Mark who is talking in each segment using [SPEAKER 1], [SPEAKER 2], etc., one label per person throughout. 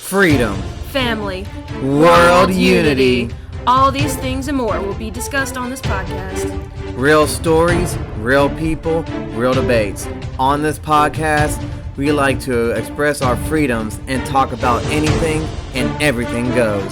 [SPEAKER 1] freedom,
[SPEAKER 2] family,
[SPEAKER 1] world unity.
[SPEAKER 2] All these things and more will be discussed on this podcast.
[SPEAKER 1] Real stories, real people, real debates. On this podcast, we like to express our freedoms and talk about anything and everything goes.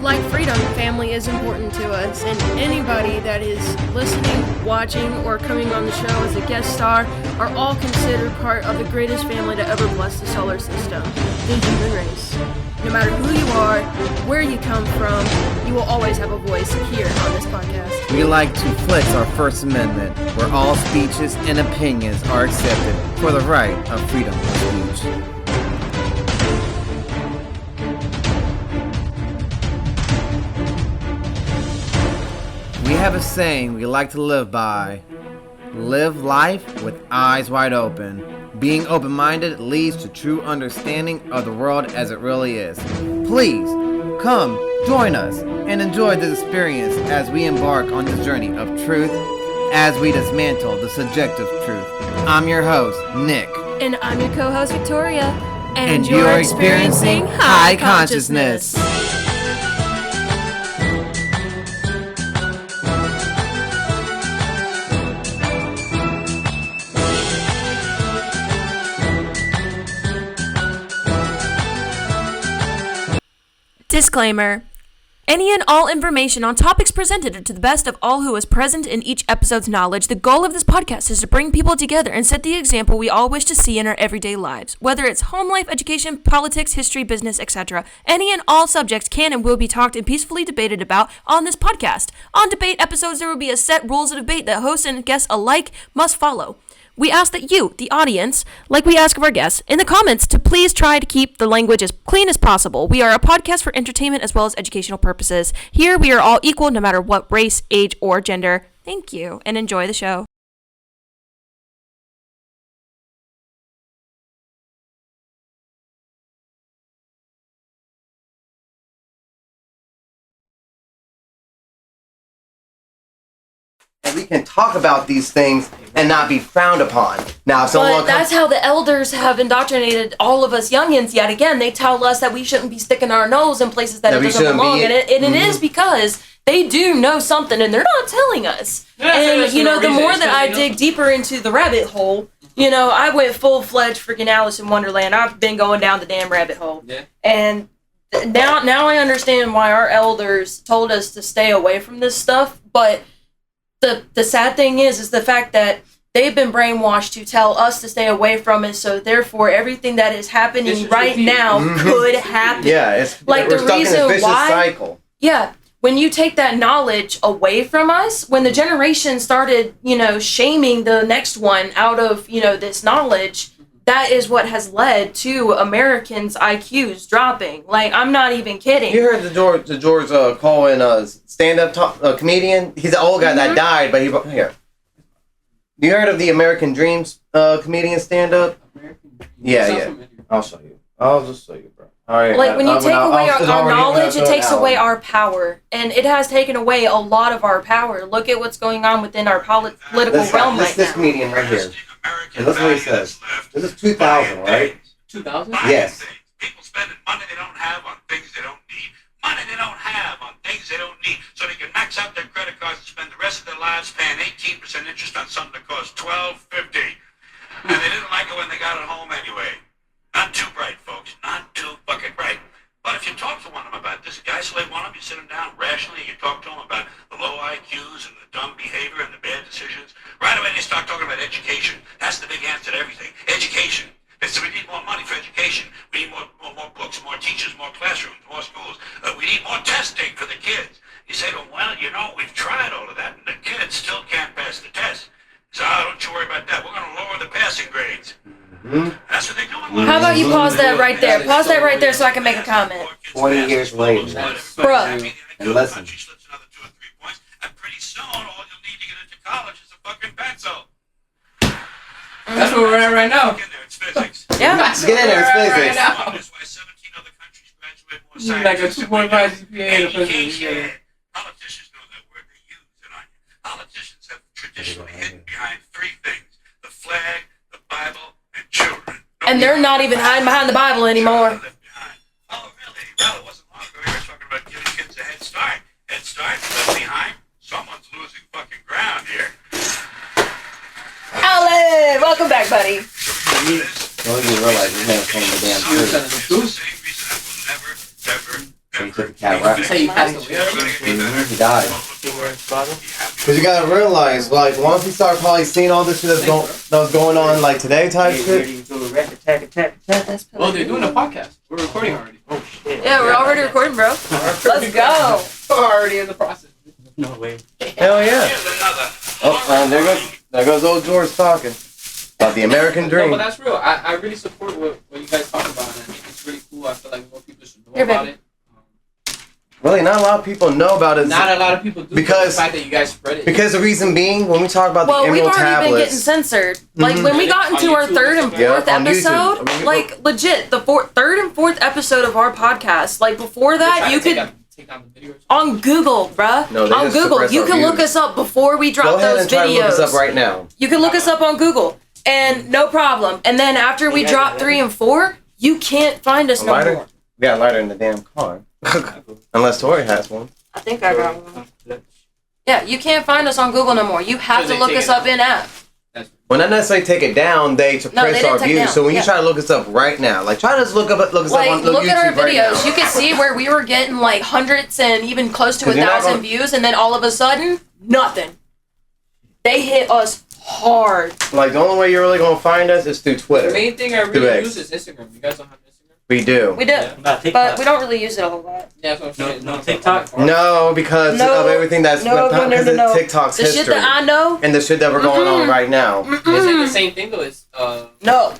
[SPEAKER 2] Like freedom, family is important to us, and anybody that is listening, watching, or coming on the show as a guest star are all considered part of the greatest family to ever bless the solar system, the human race. No matter who you are, where you come from, you will always have a voice here on this podcast.
[SPEAKER 1] We like to flex our First Amendment, where all speeches and opinions are accepted for the right of freedom of speech. We have a saying we like to live by. Live life with eyes wide open. Being open-minded leads to true understanding of the world as it really is. Please, come, join us, and enjoy this experience as we embark on this journey of truth as we dismantle the subjective truth. I'm your host, Nick.
[SPEAKER 2] And I'm your co-host, Victoria.
[SPEAKER 1] And you're experiencing Heye Consciousness.
[SPEAKER 2] Disclaimer. Any and all information on topics presented are to the best of all who is present in each episode's knowledge. The goal of this podcast is to bring people together and set the example we all wish to see in our everyday lives. Whether it's home life, education, politics, history, business, etc. Any and all subjects can and will be talked and peacefully debated about on this podcast. On debate episodes, there will be a set rules of debate that hosts and guests alike must follow. We ask that you, the audience, like we ask of our guests, in the comments to please try to keep the language as clean as possible. We are a podcast for entertainment as well as educational purposes. Here we are all equal no matter what race, age, or gender. Thank you, and enjoy the show.
[SPEAKER 1] And we can talk about these things and not be frowned upon. Now, if
[SPEAKER 2] but that's how the elders have indoctrinated all of us youngins. Yet again, they tell us that we shouldn't be sticking our nose in places that it doesn't belong. And it is because they do know something and they're not telling us. And, the more that I dig deeper into the rabbit hole, I went full-fledged freaking Alice in Wonderland. I've been going down the damn rabbit hole. Yeah. And now I understand why our elders told us to stay away from this stuff. But the sad thing is the fact that they've been brainwashed to tell us to stay away from it, so therefore everything that is happening right now could happen.
[SPEAKER 1] Yeah, it's
[SPEAKER 2] like
[SPEAKER 1] we're
[SPEAKER 2] the
[SPEAKER 1] stuck
[SPEAKER 2] reason
[SPEAKER 1] in a vicious
[SPEAKER 2] why.
[SPEAKER 1] Cycle.
[SPEAKER 2] Yeah, when you take that knowledge away from us, when the generation started, shaming the next one out of, this knowledge, that is what has led to Americans' IQs dropping. Like, I'm not even kidding.
[SPEAKER 1] You heard the George Cohen stand-up comedian? He's an old guy that died, but here. You heard of the American Dreams comedian stand-up? Yeah. I'll show you. I'll just show you, bro. All right.
[SPEAKER 2] Like, when you take away our knowledge, it takes away our power. And it has taken away a lot of our power. Look at what's going on within our political realm right now.
[SPEAKER 1] This comedian right here. And listen what he says. This is 2000, right?
[SPEAKER 3] 2000?
[SPEAKER 1] Yes.
[SPEAKER 4] People spending money they don't have on things they don't need. Money they don't have on things they don't need. So they can max out their credit cards and spend the rest of their lives paying 18% interest on something that costs $12.50. And they didn't like it when they got it home anyway. Not too bright, folks. Not too fucking bright. But if you talk to one of them about this, isolate one of them, you sit them down rationally, you talk to them about the low IQs and the dumb behavior and the bad decisions, right away they start talking about education. That's the big answer to everything. Education. So we need more money for education. We need more books, more teachers, more classrooms, more schools. We need more testing for the kids. You say to them, well, we've tried all of that, and the kids still can't pass the test. So don't you worry about that. We're going to lower the passing grades. That's what they're doing.
[SPEAKER 2] How about you pause that right there? Pause that right there so I can make a comment.
[SPEAKER 1] 20 years later.
[SPEAKER 2] Bruh.
[SPEAKER 1] And listen.
[SPEAKER 4] And pretty soon, all you'll need to get into college is a fucking pencil.
[SPEAKER 3] That's where we're at right now.
[SPEAKER 4] Get in there, it's physics.
[SPEAKER 2] Yeah.
[SPEAKER 1] Get in there, it's physics.
[SPEAKER 4] That's why 17 other countries graduate more science.
[SPEAKER 3] Like a 2.5 GPA in a
[SPEAKER 4] Education. Politicians know that word. They use it on you. Politicians have traditionally hidden behind three things: the flag, the Bible, and children.
[SPEAKER 2] And they're not even hiding behind the Bible anymore.
[SPEAKER 4] start, Leslie Heye. Someone's losing fucking ground here.
[SPEAKER 2] Alan, welcome back, buddy.
[SPEAKER 1] Don't even realize this man's playing the damn
[SPEAKER 3] You were
[SPEAKER 1] truth.
[SPEAKER 3] telling the truth.
[SPEAKER 1] So he took the cat right.
[SPEAKER 3] You say you passed away already?
[SPEAKER 1] He died. Because you gotta realize, like, once we start probably seeing all this shit that was going on, like, today type shit.
[SPEAKER 3] Well, they're doing a podcast. We're recording already.
[SPEAKER 5] Oh shit.
[SPEAKER 2] Yeah, we're already recording, bro. Let's go.
[SPEAKER 3] We're already in the process.
[SPEAKER 5] No way.
[SPEAKER 1] Hell yeah.
[SPEAKER 4] Here's another.
[SPEAKER 1] Oh, and there goes old George talking about the American
[SPEAKER 3] No,
[SPEAKER 1] dream.
[SPEAKER 3] but that's real. I really support what you guys talk about, and I think it's really cool. I feel like more people should know
[SPEAKER 2] Here,
[SPEAKER 3] about
[SPEAKER 2] baby.
[SPEAKER 3] it.
[SPEAKER 1] Really, not a lot of people know about it.
[SPEAKER 3] Not a lot of people do.
[SPEAKER 1] Because-
[SPEAKER 3] the fact that you guys spread it.
[SPEAKER 1] Because the reason being, when we talk about
[SPEAKER 2] Well,
[SPEAKER 1] the
[SPEAKER 2] we've
[SPEAKER 1] Emerald
[SPEAKER 2] already been getting
[SPEAKER 1] tablets,
[SPEAKER 2] censored. Like, when we got
[SPEAKER 3] On
[SPEAKER 2] into our
[SPEAKER 3] YouTube,
[SPEAKER 2] third and
[SPEAKER 3] yeah,
[SPEAKER 2] fourth
[SPEAKER 1] on YouTube.
[SPEAKER 2] episode,
[SPEAKER 1] I mean,
[SPEAKER 2] like, legit, the third and fourth episode of our podcast, like, before that, you could...
[SPEAKER 3] take down the videos.
[SPEAKER 2] On Google, bruh.
[SPEAKER 1] No, they
[SPEAKER 2] on
[SPEAKER 1] just
[SPEAKER 2] Google.
[SPEAKER 1] suppress
[SPEAKER 2] You
[SPEAKER 1] our
[SPEAKER 2] can look
[SPEAKER 1] views.
[SPEAKER 2] us up before we drop
[SPEAKER 1] go ahead
[SPEAKER 2] those
[SPEAKER 1] and try to
[SPEAKER 2] videos.
[SPEAKER 1] look us up right now.
[SPEAKER 2] You can look us up on Google. And no problem. And then after we drop 3 and 4, you can't find us
[SPEAKER 1] A
[SPEAKER 2] no
[SPEAKER 1] lighter?
[SPEAKER 2] more.
[SPEAKER 1] We got a lighter in the damn car. Unless Tori has one.
[SPEAKER 2] I think I got one. Yeah, you can't find us on Google no more. You have
[SPEAKER 3] So
[SPEAKER 2] to
[SPEAKER 3] they
[SPEAKER 2] look
[SPEAKER 3] take
[SPEAKER 2] us
[SPEAKER 3] it
[SPEAKER 2] up
[SPEAKER 3] out.
[SPEAKER 2] in app.
[SPEAKER 1] Well, not necessarily take it down, they suppress
[SPEAKER 2] didn't
[SPEAKER 1] our
[SPEAKER 2] take it
[SPEAKER 1] views.
[SPEAKER 2] down.
[SPEAKER 1] So when you
[SPEAKER 2] Yeah.
[SPEAKER 1] try to look us up right now, like try to just look us up
[SPEAKER 2] Like,
[SPEAKER 1] on
[SPEAKER 2] look
[SPEAKER 1] YouTube
[SPEAKER 2] at our
[SPEAKER 1] right
[SPEAKER 2] videos.
[SPEAKER 1] now.
[SPEAKER 2] You can see where we were getting like hundreds and even close to
[SPEAKER 1] 'Cause you're not
[SPEAKER 2] 1,000
[SPEAKER 1] gonna-
[SPEAKER 2] views, and then all of a sudden, nothing. They hit us hard.
[SPEAKER 1] Like the only way you're really gonna find us is through
[SPEAKER 3] The
[SPEAKER 1] Twitter.
[SPEAKER 3] main thing I
[SPEAKER 1] Through
[SPEAKER 3] really
[SPEAKER 1] X.
[SPEAKER 3] use is Instagram. You guys don't have Instagram?
[SPEAKER 1] We do.
[SPEAKER 2] We do.
[SPEAKER 3] Yeah.
[SPEAKER 5] About TikTok.
[SPEAKER 2] But we don't really use it a whole lot.
[SPEAKER 3] Yeah, that's what I'm saying.
[SPEAKER 5] No TikTok?
[SPEAKER 1] No, because
[SPEAKER 2] No.
[SPEAKER 1] of everything that's
[SPEAKER 2] No,
[SPEAKER 1] because
[SPEAKER 2] no, no, no.
[SPEAKER 1] of TikTok's
[SPEAKER 2] The
[SPEAKER 1] history
[SPEAKER 2] shit that I know,
[SPEAKER 1] and the shit that we're going on right now.
[SPEAKER 3] Is it the same thing though? It's
[SPEAKER 2] no.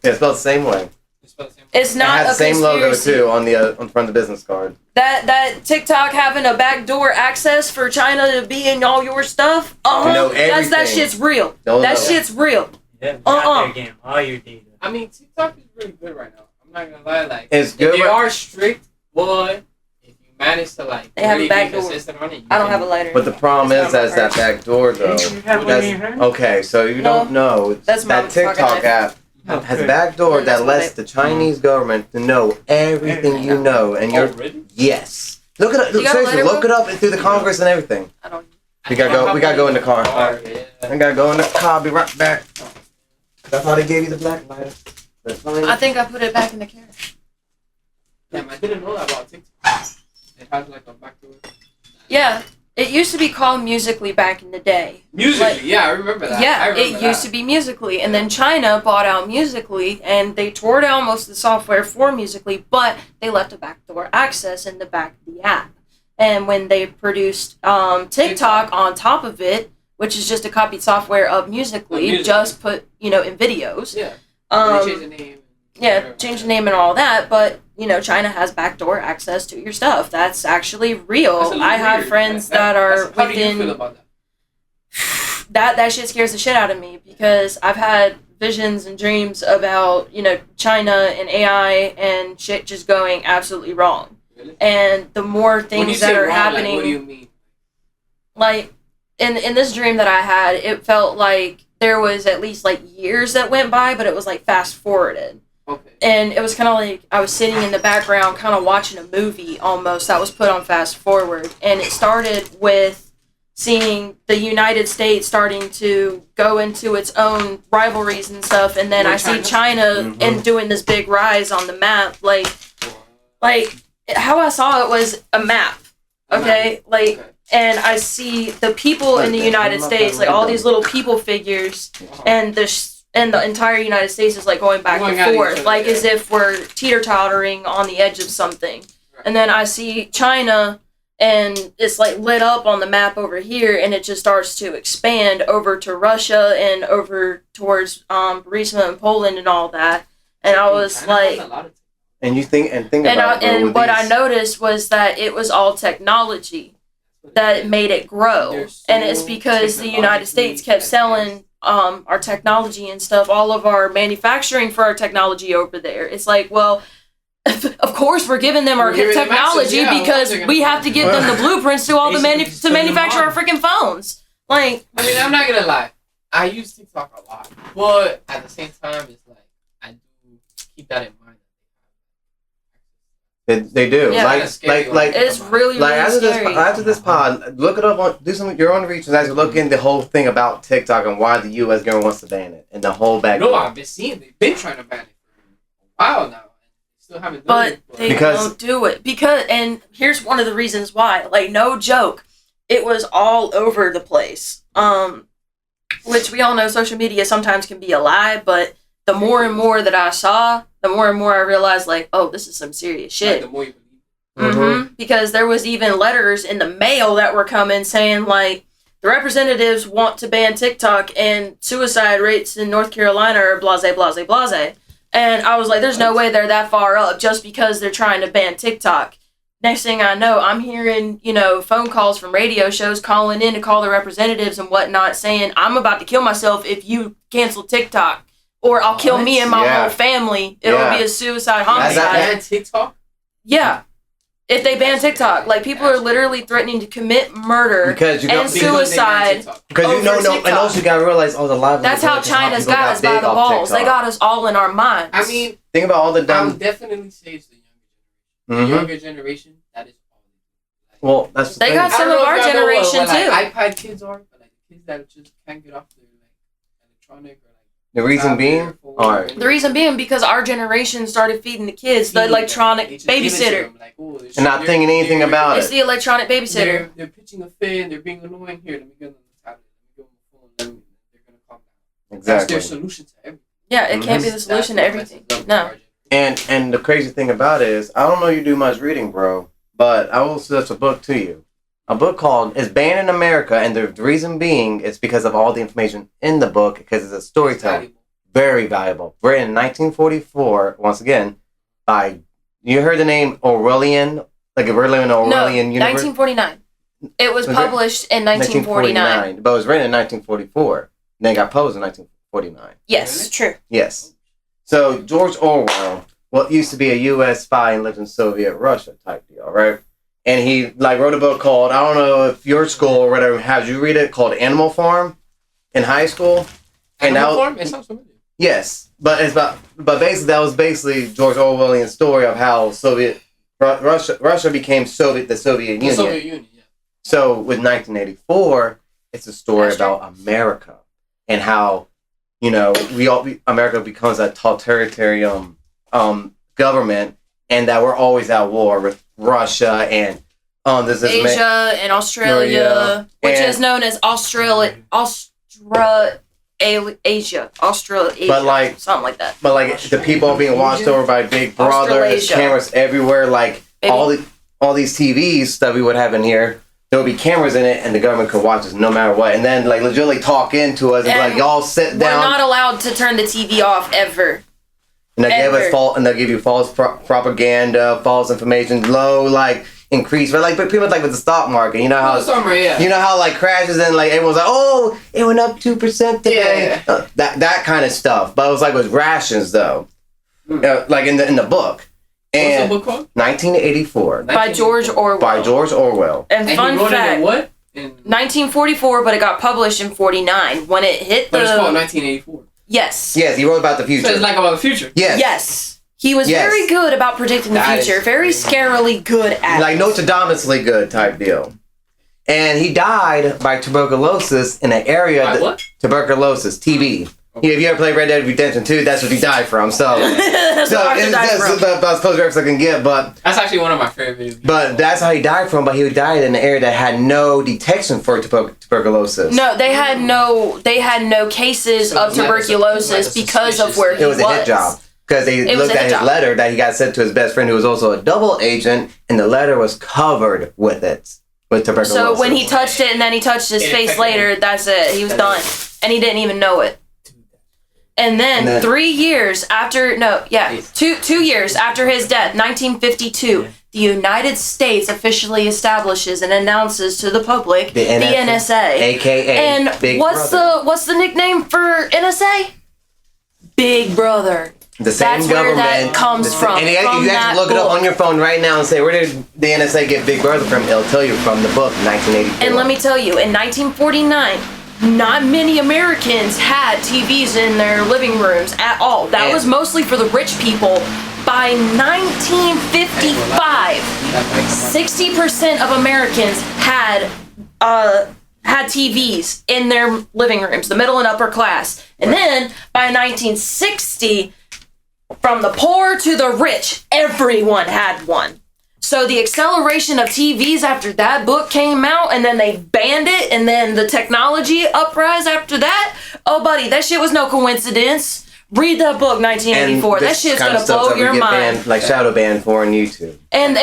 [SPEAKER 1] Yeah, it's spelled the same way.
[SPEAKER 3] it's spelled the same.
[SPEAKER 2] It's
[SPEAKER 1] It
[SPEAKER 2] not
[SPEAKER 1] has
[SPEAKER 2] a
[SPEAKER 1] the same logo
[SPEAKER 2] conspiracy.
[SPEAKER 1] too on the on front of the business card.
[SPEAKER 2] That TikTok having a backdoor access for China to be in all your stuff.
[SPEAKER 1] To know
[SPEAKER 2] That
[SPEAKER 1] everything.
[SPEAKER 2] shit's real.
[SPEAKER 1] Don't
[SPEAKER 2] That
[SPEAKER 1] know.
[SPEAKER 2] shit's real.
[SPEAKER 5] Yeah,
[SPEAKER 2] Uh-uh.
[SPEAKER 5] they're getting all your data.
[SPEAKER 3] I mean, TikTok is really good right now. I'm not gonna lie. Like,
[SPEAKER 1] It's good.
[SPEAKER 3] They are strict, but if you manage to like
[SPEAKER 2] They have a
[SPEAKER 3] really
[SPEAKER 2] back
[SPEAKER 3] be
[SPEAKER 2] door.
[SPEAKER 3] consistent on it,
[SPEAKER 2] I don't have a lighter.
[SPEAKER 1] But the problem
[SPEAKER 2] It's
[SPEAKER 1] is
[SPEAKER 2] not my
[SPEAKER 1] that's that
[SPEAKER 2] purse.
[SPEAKER 1] back door though.
[SPEAKER 5] You have one in your hand?
[SPEAKER 1] Okay, so you
[SPEAKER 2] No.
[SPEAKER 1] don't know
[SPEAKER 2] That's my
[SPEAKER 1] that TikTok
[SPEAKER 2] fucking
[SPEAKER 1] app
[SPEAKER 5] Oh,
[SPEAKER 1] has a
[SPEAKER 5] good.
[SPEAKER 1] back door
[SPEAKER 2] Yeah, that's
[SPEAKER 1] that
[SPEAKER 2] what
[SPEAKER 1] lets the Chinese government to know everything you know, and
[SPEAKER 3] Oh,
[SPEAKER 1] you're
[SPEAKER 3] really?
[SPEAKER 1] yes. Look it up.
[SPEAKER 2] You got a
[SPEAKER 1] Seriously,
[SPEAKER 2] lighter,
[SPEAKER 1] look
[SPEAKER 2] bro?
[SPEAKER 1] it up through the Congress and everything.
[SPEAKER 2] I don't.
[SPEAKER 1] We gotta go. We gotta go in the car.
[SPEAKER 3] Yeah.
[SPEAKER 1] I gotta go in the car. I'll be right back. That's how they gave you the black lighter. That's fine.
[SPEAKER 2] I think I put it back in the camera.
[SPEAKER 3] Damn, I didn't know that about TikTok. It has like a back door.
[SPEAKER 2] Yeah, it used to be called Musically back in the day.
[SPEAKER 3] Musically,
[SPEAKER 2] Like-
[SPEAKER 3] yeah, I remember that.
[SPEAKER 2] Yeah, it used to be Musically, and then China bought out Musically, and they tore down most of the software for Musically, but they left a backdoor access in the back of the app. And when they produced TikTok on top of it, which is just a copied software of Musically,
[SPEAKER 3] Musical.ly.
[SPEAKER 2] just put in videos.
[SPEAKER 3] Yeah. They changed the
[SPEAKER 2] Um,
[SPEAKER 3] name.
[SPEAKER 2] yeah, change the name and all that, but China has backdoor access to your stuff. That's actually real.
[SPEAKER 3] That's a little
[SPEAKER 2] I have
[SPEAKER 3] weird.
[SPEAKER 2] friends that are
[SPEAKER 3] How do you feel
[SPEAKER 2] within.
[SPEAKER 3] about that?
[SPEAKER 2] That shit scares the shit out of me because I've had visions and dreams about China and AI and shit just going absolutely wrong.
[SPEAKER 3] Really?
[SPEAKER 2] And the more
[SPEAKER 3] When you
[SPEAKER 2] things
[SPEAKER 3] say
[SPEAKER 2] that are
[SPEAKER 3] wrong,
[SPEAKER 2] happening,
[SPEAKER 3] like, what do you mean?
[SPEAKER 2] like in this dream that I had, it felt like there was at least like years that went by, but it was like fast forwarded.
[SPEAKER 3] Okay.
[SPEAKER 2] And it was kind of like I was sitting in the background, kind of watching a movie almost that was put on fast forward. And it started with seeing the United States starting to go into its own rivalries and stuff. And then
[SPEAKER 3] With
[SPEAKER 2] I see
[SPEAKER 3] China?
[SPEAKER 2] China and doing this big rise on the map. Like how I saw it was a map. Okay? Like, and I see the people in the United States, like all these little people figures, and the entire United States is like going back
[SPEAKER 3] Going
[SPEAKER 2] and
[SPEAKER 3] at each
[SPEAKER 2] forth,
[SPEAKER 3] other,
[SPEAKER 2] like
[SPEAKER 3] yeah.
[SPEAKER 2] as if we're teeter-tottering on the edge of something. And then I see China, and it's like lit up on the map over here, and it just starts to expand over to Russia and over towards Burisma and Poland and all that. And I was
[SPEAKER 3] China
[SPEAKER 2] like,
[SPEAKER 3] has a lot of
[SPEAKER 1] And you think
[SPEAKER 2] and
[SPEAKER 1] about it, bro, with
[SPEAKER 2] what I
[SPEAKER 1] these-
[SPEAKER 2] noticed was that it was all technology that made it grow.
[SPEAKER 3] They're so
[SPEAKER 2] And it's because the United States kept selling our technology and stuff, all of our manufacturing for our technology over there. It's like, well, of course we're giving them our
[SPEAKER 3] We're giving them
[SPEAKER 2] technology
[SPEAKER 3] access, yeah,
[SPEAKER 2] because
[SPEAKER 3] they're gonna-
[SPEAKER 2] we have to give them the blueprints to all the
[SPEAKER 5] Basically,
[SPEAKER 2] to
[SPEAKER 5] just put them
[SPEAKER 2] manufacture our
[SPEAKER 5] on.
[SPEAKER 2] freaking phones. Like,
[SPEAKER 3] I mean, I'm not gonna lie. I use TikTok a lot, but at the same time, it's like I do keep that in mind.
[SPEAKER 1] They do.
[SPEAKER 2] Yeah.
[SPEAKER 1] Like,
[SPEAKER 3] That's scary,
[SPEAKER 2] It's really,
[SPEAKER 1] like
[SPEAKER 2] really scary.
[SPEAKER 1] after this pod, look it up do some your own research as you look into the whole thing about TikTok and why the U.S. government wants to ban it and the whole back.
[SPEAKER 3] No, I've been seeing. They've been trying to ban it for a while now. Still haven't done it.
[SPEAKER 2] But they won't do it and here's one of the reasons why. Like, no joke, it was all over the place. Which we all know social media sometimes can be a lie, but the more and more that I saw, the more and more I realized, like, oh, this is some serious shit.
[SPEAKER 3] Like, the more you believe.
[SPEAKER 2] Because there was even letters in the mail that were coming saying, like, the representatives want to ban TikTok and suicide rates in North Carolina are blase, blase, blase. And I was like, there's no way they're that far up just because they're trying to ban TikTok. Next thing I know, I'm hearing, phone calls from radio shows calling in to call the representatives and whatnot saying, I'm about to kill myself if you cancel TikTok. Or I'll kill me and my whole family. It'll be a suicide homicide.
[SPEAKER 3] Ban TikTok?
[SPEAKER 2] Yeah. If they ban TikTok. Like, people are literally threatening to commit murder and suicide.
[SPEAKER 1] Because and also you gotta realize all the lives.
[SPEAKER 2] That's how China's got us by the balls. They got us all in our minds.
[SPEAKER 3] I mean,
[SPEAKER 1] think about all the dumb.
[SPEAKER 3] I would definitely say it's the younger generation. That is all.
[SPEAKER 1] Well, that's
[SPEAKER 2] they got some of our generation too.
[SPEAKER 3] Like, iPad kids are, but like the kids that just can't get off their electronic or
[SPEAKER 1] the reason being,
[SPEAKER 2] the reason being because our generation started feeding the kids the electronic babysitter,
[SPEAKER 1] and not thinking anything about it.
[SPEAKER 2] It's the electronic babysitter.
[SPEAKER 3] They're pitching a fit. They're being annoying. Here, let me get them the tablet. Let me give them the phone. Then they're gonna calm down.
[SPEAKER 1] Exactly.
[SPEAKER 3] That's their solution to everything.
[SPEAKER 2] Yeah, it can't be the solution to everything. No.
[SPEAKER 1] And the crazy thing about it is, I don't know you do much reading, bro, but I will suggest a book to you. A book called "It's Banned in America," and the reason being is because of all the information in the book, because it's a storytelling. Very valuable. Written in 1944, once again, by, you heard the name Orwellian? Like Orwellian universe?
[SPEAKER 2] 1949. It was published in 1949.
[SPEAKER 1] But it was written in 1944. Then it got published in 1949.
[SPEAKER 2] Yes, true.
[SPEAKER 1] Yes. So George Orwell, what used to be a U.S. spy and lived in Soviet Russia type deal, right? And he wrote a book called, I don't know if your school or whatever, had you read it, called Animal Farm in high school?
[SPEAKER 3] Animal Farm? It sounds familiar.
[SPEAKER 1] Yes, but basically that was basically George Orwellian story of how Russia became the Soviet Union.
[SPEAKER 3] The Soviet Union, yeah.
[SPEAKER 1] So with 1984, it's a story about America and how America becomes a totalitarian government, and that we're always at war with Russia and
[SPEAKER 2] Asia and Australia, which is known as Asia, Australasia,
[SPEAKER 1] but
[SPEAKER 2] something like that.
[SPEAKER 1] But the people are being watched over by Big Brother. There's cameras everywhere. All these TVs that we would have in here, there would be cameras in it, and the government could watch us no matter what. And then legitimately talk into us and y'all sit down.
[SPEAKER 2] We're not allowed to turn the TV off ever.
[SPEAKER 1] And they'll give you false propaganda, false information, low increase, but people with the stock market, you know how crashes and everyone's like, oh, it went up 2% today, that kind of stuff. But it was with rations though, in the book. And
[SPEAKER 3] what's the book called?
[SPEAKER 1] 1984
[SPEAKER 2] by George Orwell.
[SPEAKER 1] By George Orwell.
[SPEAKER 2] And fun
[SPEAKER 3] he wrote
[SPEAKER 2] fact,
[SPEAKER 3] it in what?
[SPEAKER 2] 1944, but it got published in 49 when it hit
[SPEAKER 3] But it's called 1984.
[SPEAKER 2] Yes.
[SPEAKER 1] Yes, he wrote about the future.
[SPEAKER 3] So it's about the future.
[SPEAKER 1] Yes.
[SPEAKER 2] Yes. He was very good about predicting the future. Very scarily good at it.
[SPEAKER 1] Nostradamusly good type deal. And he died by tuberculosis in an area
[SPEAKER 3] what?
[SPEAKER 1] Tuberculosis, TB. Okay. If you ever played Red Dead Redemption 2, that's what he died from. So
[SPEAKER 2] that's
[SPEAKER 1] about close reference I can get, but
[SPEAKER 3] that's actually one of my favorite videos.
[SPEAKER 1] But that's how he died from. But he died in an area that had no detection for tuberculosis.
[SPEAKER 2] No, they had no cases of tuberculosis because of where he was.
[SPEAKER 1] It was a hit job. Because they looked at his letter that he got sent to his best friend, who was also a double agent, and the letter was covered with tuberculosis.
[SPEAKER 2] So when he touched it and then he touched his face later, that's it. He was done. And he didn't even know it. And then 3 years after, 2 years after his death, 1952, the United States officially establishes and announces to the public the NSA.
[SPEAKER 1] AKA
[SPEAKER 2] and
[SPEAKER 1] Big
[SPEAKER 2] what's
[SPEAKER 1] Brother.
[SPEAKER 2] what's the nickname for NSA? Big Brother.
[SPEAKER 1] The same
[SPEAKER 2] That's
[SPEAKER 1] government.
[SPEAKER 2] where that comes from.
[SPEAKER 1] And you actually look it up on your phone right now and say, where did the NSA get Big Brother from? It'll tell you from the book, 1984.
[SPEAKER 2] And let me tell you, in 1949, not many Americans had TVs in their living rooms at all. That was mostly for the rich people by 1955, 60% of Americans had TVs in their living rooms, the middle and upper class. And then by 1960, from the poor to the rich, everyone had one. So the acceleration of TVs after that book came out, and then they banned it, and then the technology uprise after that. Oh, buddy, that shit was no coincidence. Read that book, 1984. That shit's gonna blow your mind.
[SPEAKER 1] Banned, like shadow banned for on YouTube.
[SPEAKER 2] And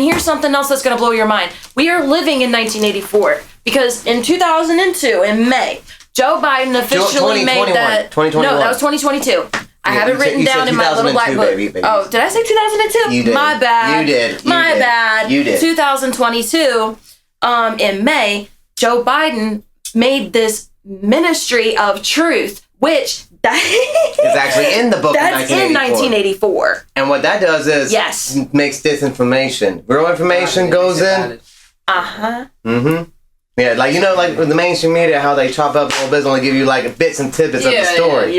[SPEAKER 2] here's something else that's gonna blow your mind. We are living in 1984 because in 2002, in May, Joe Biden officially made that.
[SPEAKER 1] 2021.
[SPEAKER 2] No, that was 2022. I have it written down in my little black book.
[SPEAKER 1] Baby.
[SPEAKER 2] Oh, did I say 2002?
[SPEAKER 1] You did.
[SPEAKER 2] My bad.
[SPEAKER 1] You did.
[SPEAKER 2] My bad.
[SPEAKER 1] You did.
[SPEAKER 2] 2022, in May, Joe Biden made this Ministry of Truth, which
[SPEAKER 1] it's actually in the book.
[SPEAKER 2] That's in 1984.
[SPEAKER 1] And what that does is makes disinformation. Real information goes in. Yeah, like like with the mainstream media, how they chop up little bits, only give you like bits and tidbits of the story.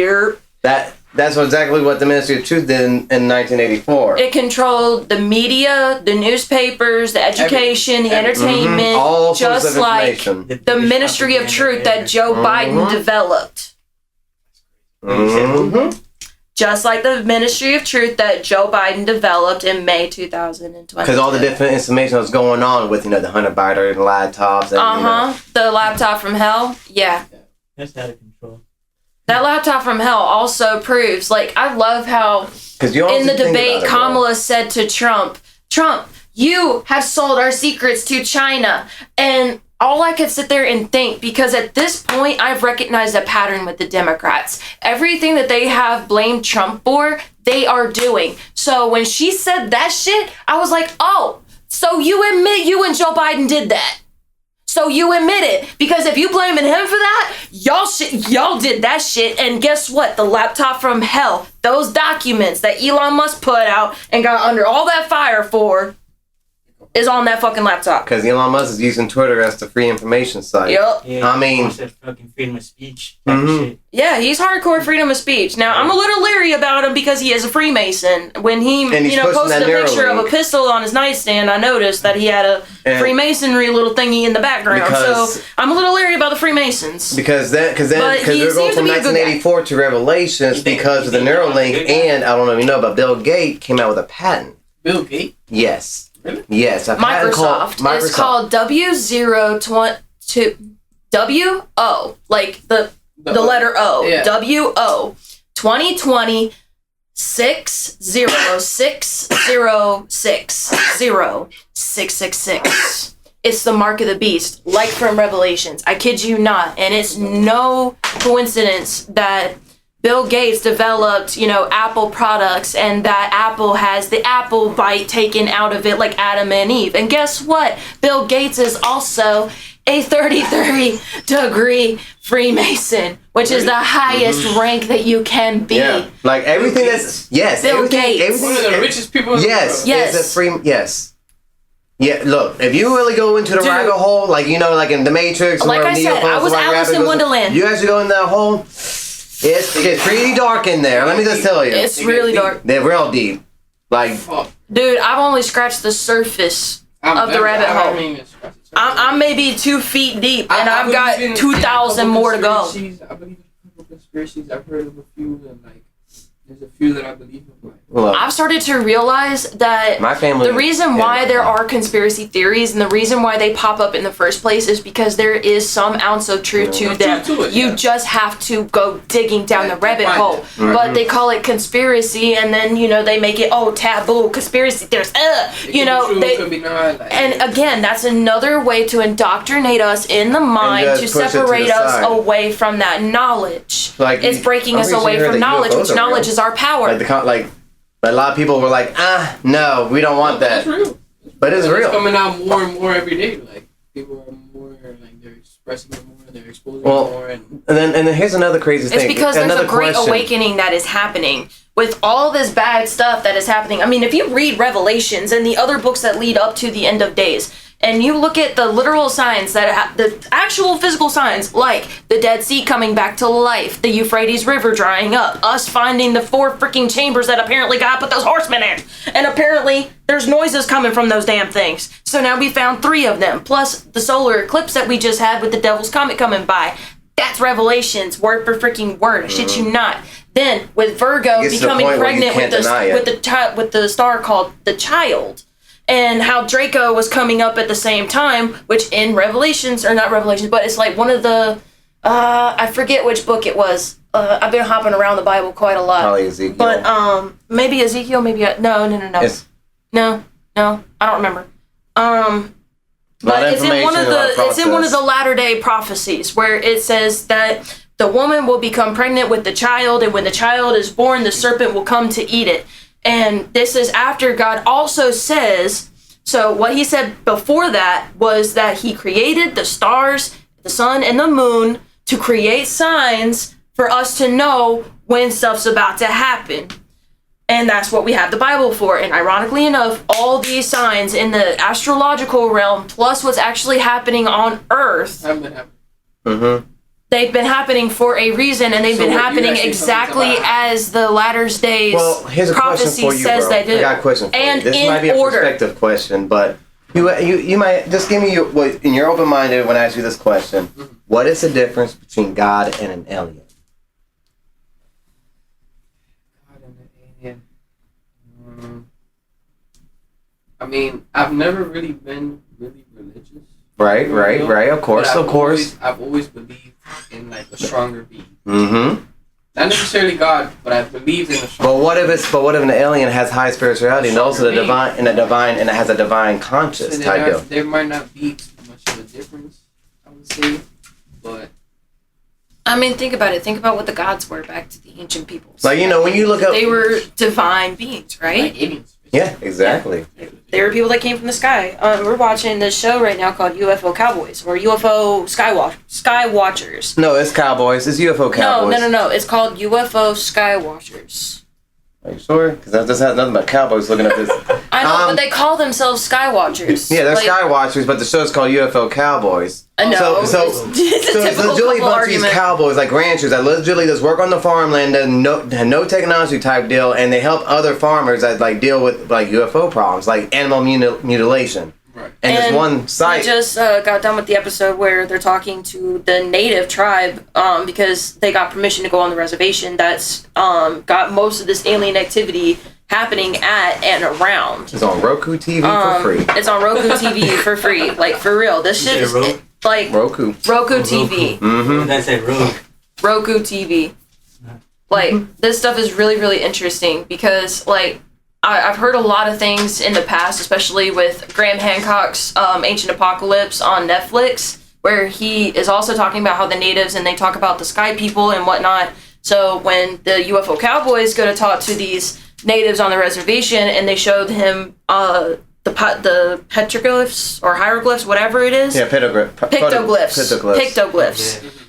[SPEAKER 1] That's exactly what the Ministry of Truth did in 1984.
[SPEAKER 2] It controlled the media, the newspapers, the education, the entertainment,
[SPEAKER 1] all
[SPEAKER 2] just like the Ministry of Truth that Joe Biden developed. Just like the Ministry of Truth that Joe Biden developed in May 2020.
[SPEAKER 1] Because all the different information was going on with, the Hunter Biden and laptops. And,
[SPEAKER 2] the laptop from hell. Yeah.
[SPEAKER 5] That's out of control.
[SPEAKER 2] That laptop from hell also proves, I love how in the debate, Kamala said to Trump, you have sold our secrets to China. And all I could sit there and think, because at this point, I've recognized a pattern with the Democrats. Everything that they have blamed Trump for, they are doing. So when she said that shit, I was like, oh, so you admit you and Joe Biden did that. So you admit it. Because if you blaming him for that, y'all did that shit. And guess what? The laptop from hell, those documents that Elon Musk put out and got under all that fire for, is on that fucking laptop. Because
[SPEAKER 1] Elon Musk is using Twitter as the free information site.
[SPEAKER 2] Yep.
[SPEAKER 5] Yeah,
[SPEAKER 1] I mean,
[SPEAKER 5] fucking freedom of speech. Shit.
[SPEAKER 2] Yeah, he's hardcore freedom of speech. Now, I'm a little leery about him because he is a Freemason. When he, posted a picture of a pistol on his nightstand, I noticed that he had a Freemasonry little thingy in the background. So I'm a little leery about the Freemasons.
[SPEAKER 1] Because they're going from 1984 to Revelations because of the Neuralink, and I don't know if you know, but Bill Gates came out with a patent.
[SPEAKER 3] Bill Gates?
[SPEAKER 1] Yes.
[SPEAKER 3] Really?
[SPEAKER 1] Yes, a patent
[SPEAKER 2] Microsoft. It's called W0 like the letter O.
[SPEAKER 3] Yeah.
[SPEAKER 2] WO 2020 606060666. It's the mark of the beast, like from Revelations. I kid you not. And it's no coincidence that Bill Gates developed, Apple products, and that Apple has the Apple bite taken out of it like Adam and Eve. And guess what? Bill Gates is also a 33-degree Freemason, which is the highest rank that you can be.
[SPEAKER 1] Yeah. Like everything that's
[SPEAKER 2] Bill Gates.
[SPEAKER 1] Everything,
[SPEAKER 3] one of the richest people in the world.
[SPEAKER 2] Yes.
[SPEAKER 1] Yeah, look, if you really go into the rabbit hole, like in the Matrix,
[SPEAKER 2] like I said, I was Alice in Wonderland.
[SPEAKER 1] You actually go in that hole. It's pretty dark in there. Let me just tell you.
[SPEAKER 2] It's really dark.
[SPEAKER 1] They're real deep.
[SPEAKER 2] Dude, I've only scratched the surface of the rabbit hole. I'm maybe 2 feet deep, and I've got 2,000 more to go.
[SPEAKER 3] I believe in a couple conspiracies. I've heard of a few, and there's a few that I believe in.
[SPEAKER 2] I've started to realize that the reason why there are conspiracy theories and the reason why they pop up in the first place is because there is some ounce of truth to them. You just have to go digging down the rabbit hole. But they call it conspiracy, and then they make it taboo conspiracy theories. And again, that's another way to indoctrinate us in the mind to separate us away from that knowledge. It's breaking us away from knowledge, which knowledge is our power.
[SPEAKER 1] But a lot of people were like, no, we don't want that.
[SPEAKER 3] It's real.
[SPEAKER 1] But it's real.
[SPEAKER 3] It's coming out more and more every day. People are more, they're expressing it more, they're exposing it more. And
[SPEAKER 1] then here's another crazy thing.
[SPEAKER 2] It's because there's a great awakening that is happening. With all this bad stuff that is happening. I mean, if you read Revelations and the other books that lead up to the end of days, and you look at the literal signs the actual physical signs, like the Dead Sea coming back to life, the Euphrates River drying up, us finding the 4 freaking chambers that apparently God put those horsemen in, and apparently there's noises coming from those damn things. So now we found 3 of them, plus the solar eclipse that we just had with the Devil's Comet coming by. That's Revelations, word for freaking word. I shit you not. Then with Virgo becoming pregnant with the star called the Child, and how Draco was coming up at the same time, which in Revelations, or not Revelations, but it's like one of the I forget which book it was. I've been hopping around the Bible quite a lot.
[SPEAKER 1] Probably Ezekiel.
[SPEAKER 2] But maybe Ezekiel, maybe no. No, I don't remember. But it's in one of the latter-day prophecies where it says that the woman will become pregnant with the child, and when the child is born, the serpent will come to eat it. And this is after God also says, so what he said before that was that he created the stars, the sun, and the moon to create signs for us to know when stuff's about to happen. And that's what we have the Bible for. And ironically enough, all these signs in the astrological realm, plus what's actually happening on Earth,
[SPEAKER 3] Haven't been happening.
[SPEAKER 1] Mm-hmm.
[SPEAKER 2] they've been happening for a reason, and they've been happening exactly as the latter days
[SPEAKER 1] here's a
[SPEAKER 2] prophecy
[SPEAKER 1] question for you,
[SPEAKER 2] says
[SPEAKER 1] bro.
[SPEAKER 2] they do.
[SPEAKER 1] I got a question for
[SPEAKER 2] and
[SPEAKER 1] you. This
[SPEAKER 2] in
[SPEAKER 1] might be a
[SPEAKER 2] order.
[SPEAKER 1] perspective question, but you might just give me in your open-minded when I ask you this question. What is the difference between God and an alien?
[SPEAKER 3] God and an alien. I mean, I've never really been really religious.
[SPEAKER 1] Right. Of course.
[SPEAKER 3] I've always believed in like a stronger being.
[SPEAKER 1] Mm-hmm.
[SPEAKER 3] Not necessarily God, but I believed in a stronger.
[SPEAKER 1] But what if an alien has high spirituality and also and it has a divine conscious type deal?
[SPEAKER 3] There might not be too much of a difference, I would say, but.
[SPEAKER 2] I mean, think about it. Think about what the gods were back to the ancient peoples.
[SPEAKER 1] Like, when you look up...
[SPEAKER 2] They were divine beings, right?
[SPEAKER 3] Like aliens.
[SPEAKER 1] Yeah, exactly.
[SPEAKER 2] Yeah. They were people that came from the sky. We're watching this show right now called UFO Cowboys, or UFO Sky Watchers.
[SPEAKER 1] No, it's Cowboys. It's UFO Cowboys.
[SPEAKER 2] No. It's called UFO Sky Watchers.
[SPEAKER 1] Are you sure? Because that just has nothing but cowboys looking at this.
[SPEAKER 2] I know, but they call themselves Sky Watchers.
[SPEAKER 1] Yeah, they're Sky Watchers, but the show's called UFO Cowboys.
[SPEAKER 2] No,
[SPEAKER 1] So
[SPEAKER 2] it's a
[SPEAKER 1] it's
[SPEAKER 2] typical
[SPEAKER 1] legitimately a
[SPEAKER 2] couple
[SPEAKER 1] bunch of these
[SPEAKER 2] argument.
[SPEAKER 1] cowboys, like ranchers, that legitimately just work on the farmland and no technology type deal, and they help other farmers that like deal with like UFO problems, like animal mutilation.
[SPEAKER 3] Right.
[SPEAKER 1] And there's one site.
[SPEAKER 2] We just got done with the episode where they're talking to the native tribe because they got permission to go on the reservation that's got most of this alien activity happening at and around.
[SPEAKER 1] It's on Roku TV for free.
[SPEAKER 2] It's on Roku TV for free. Like, for real. This shit is like
[SPEAKER 1] Roku
[SPEAKER 2] TV.
[SPEAKER 1] Mm-hmm.
[SPEAKER 5] That's a Rogue.
[SPEAKER 2] Roku TV. Like, this stuff is really, really interesting because, like, I've heard a lot of things in the past, especially with Graham Hancock's Ancient Apocalypse on Netflix, where he is also talking about how the natives, and they talk about the sky people and whatnot. So when the UFO Cowboys go to talk to these natives on the reservation, and they showed him the petroglyphs or hieroglyphs, whatever it is.
[SPEAKER 1] Yeah,
[SPEAKER 2] Pictoglyphs.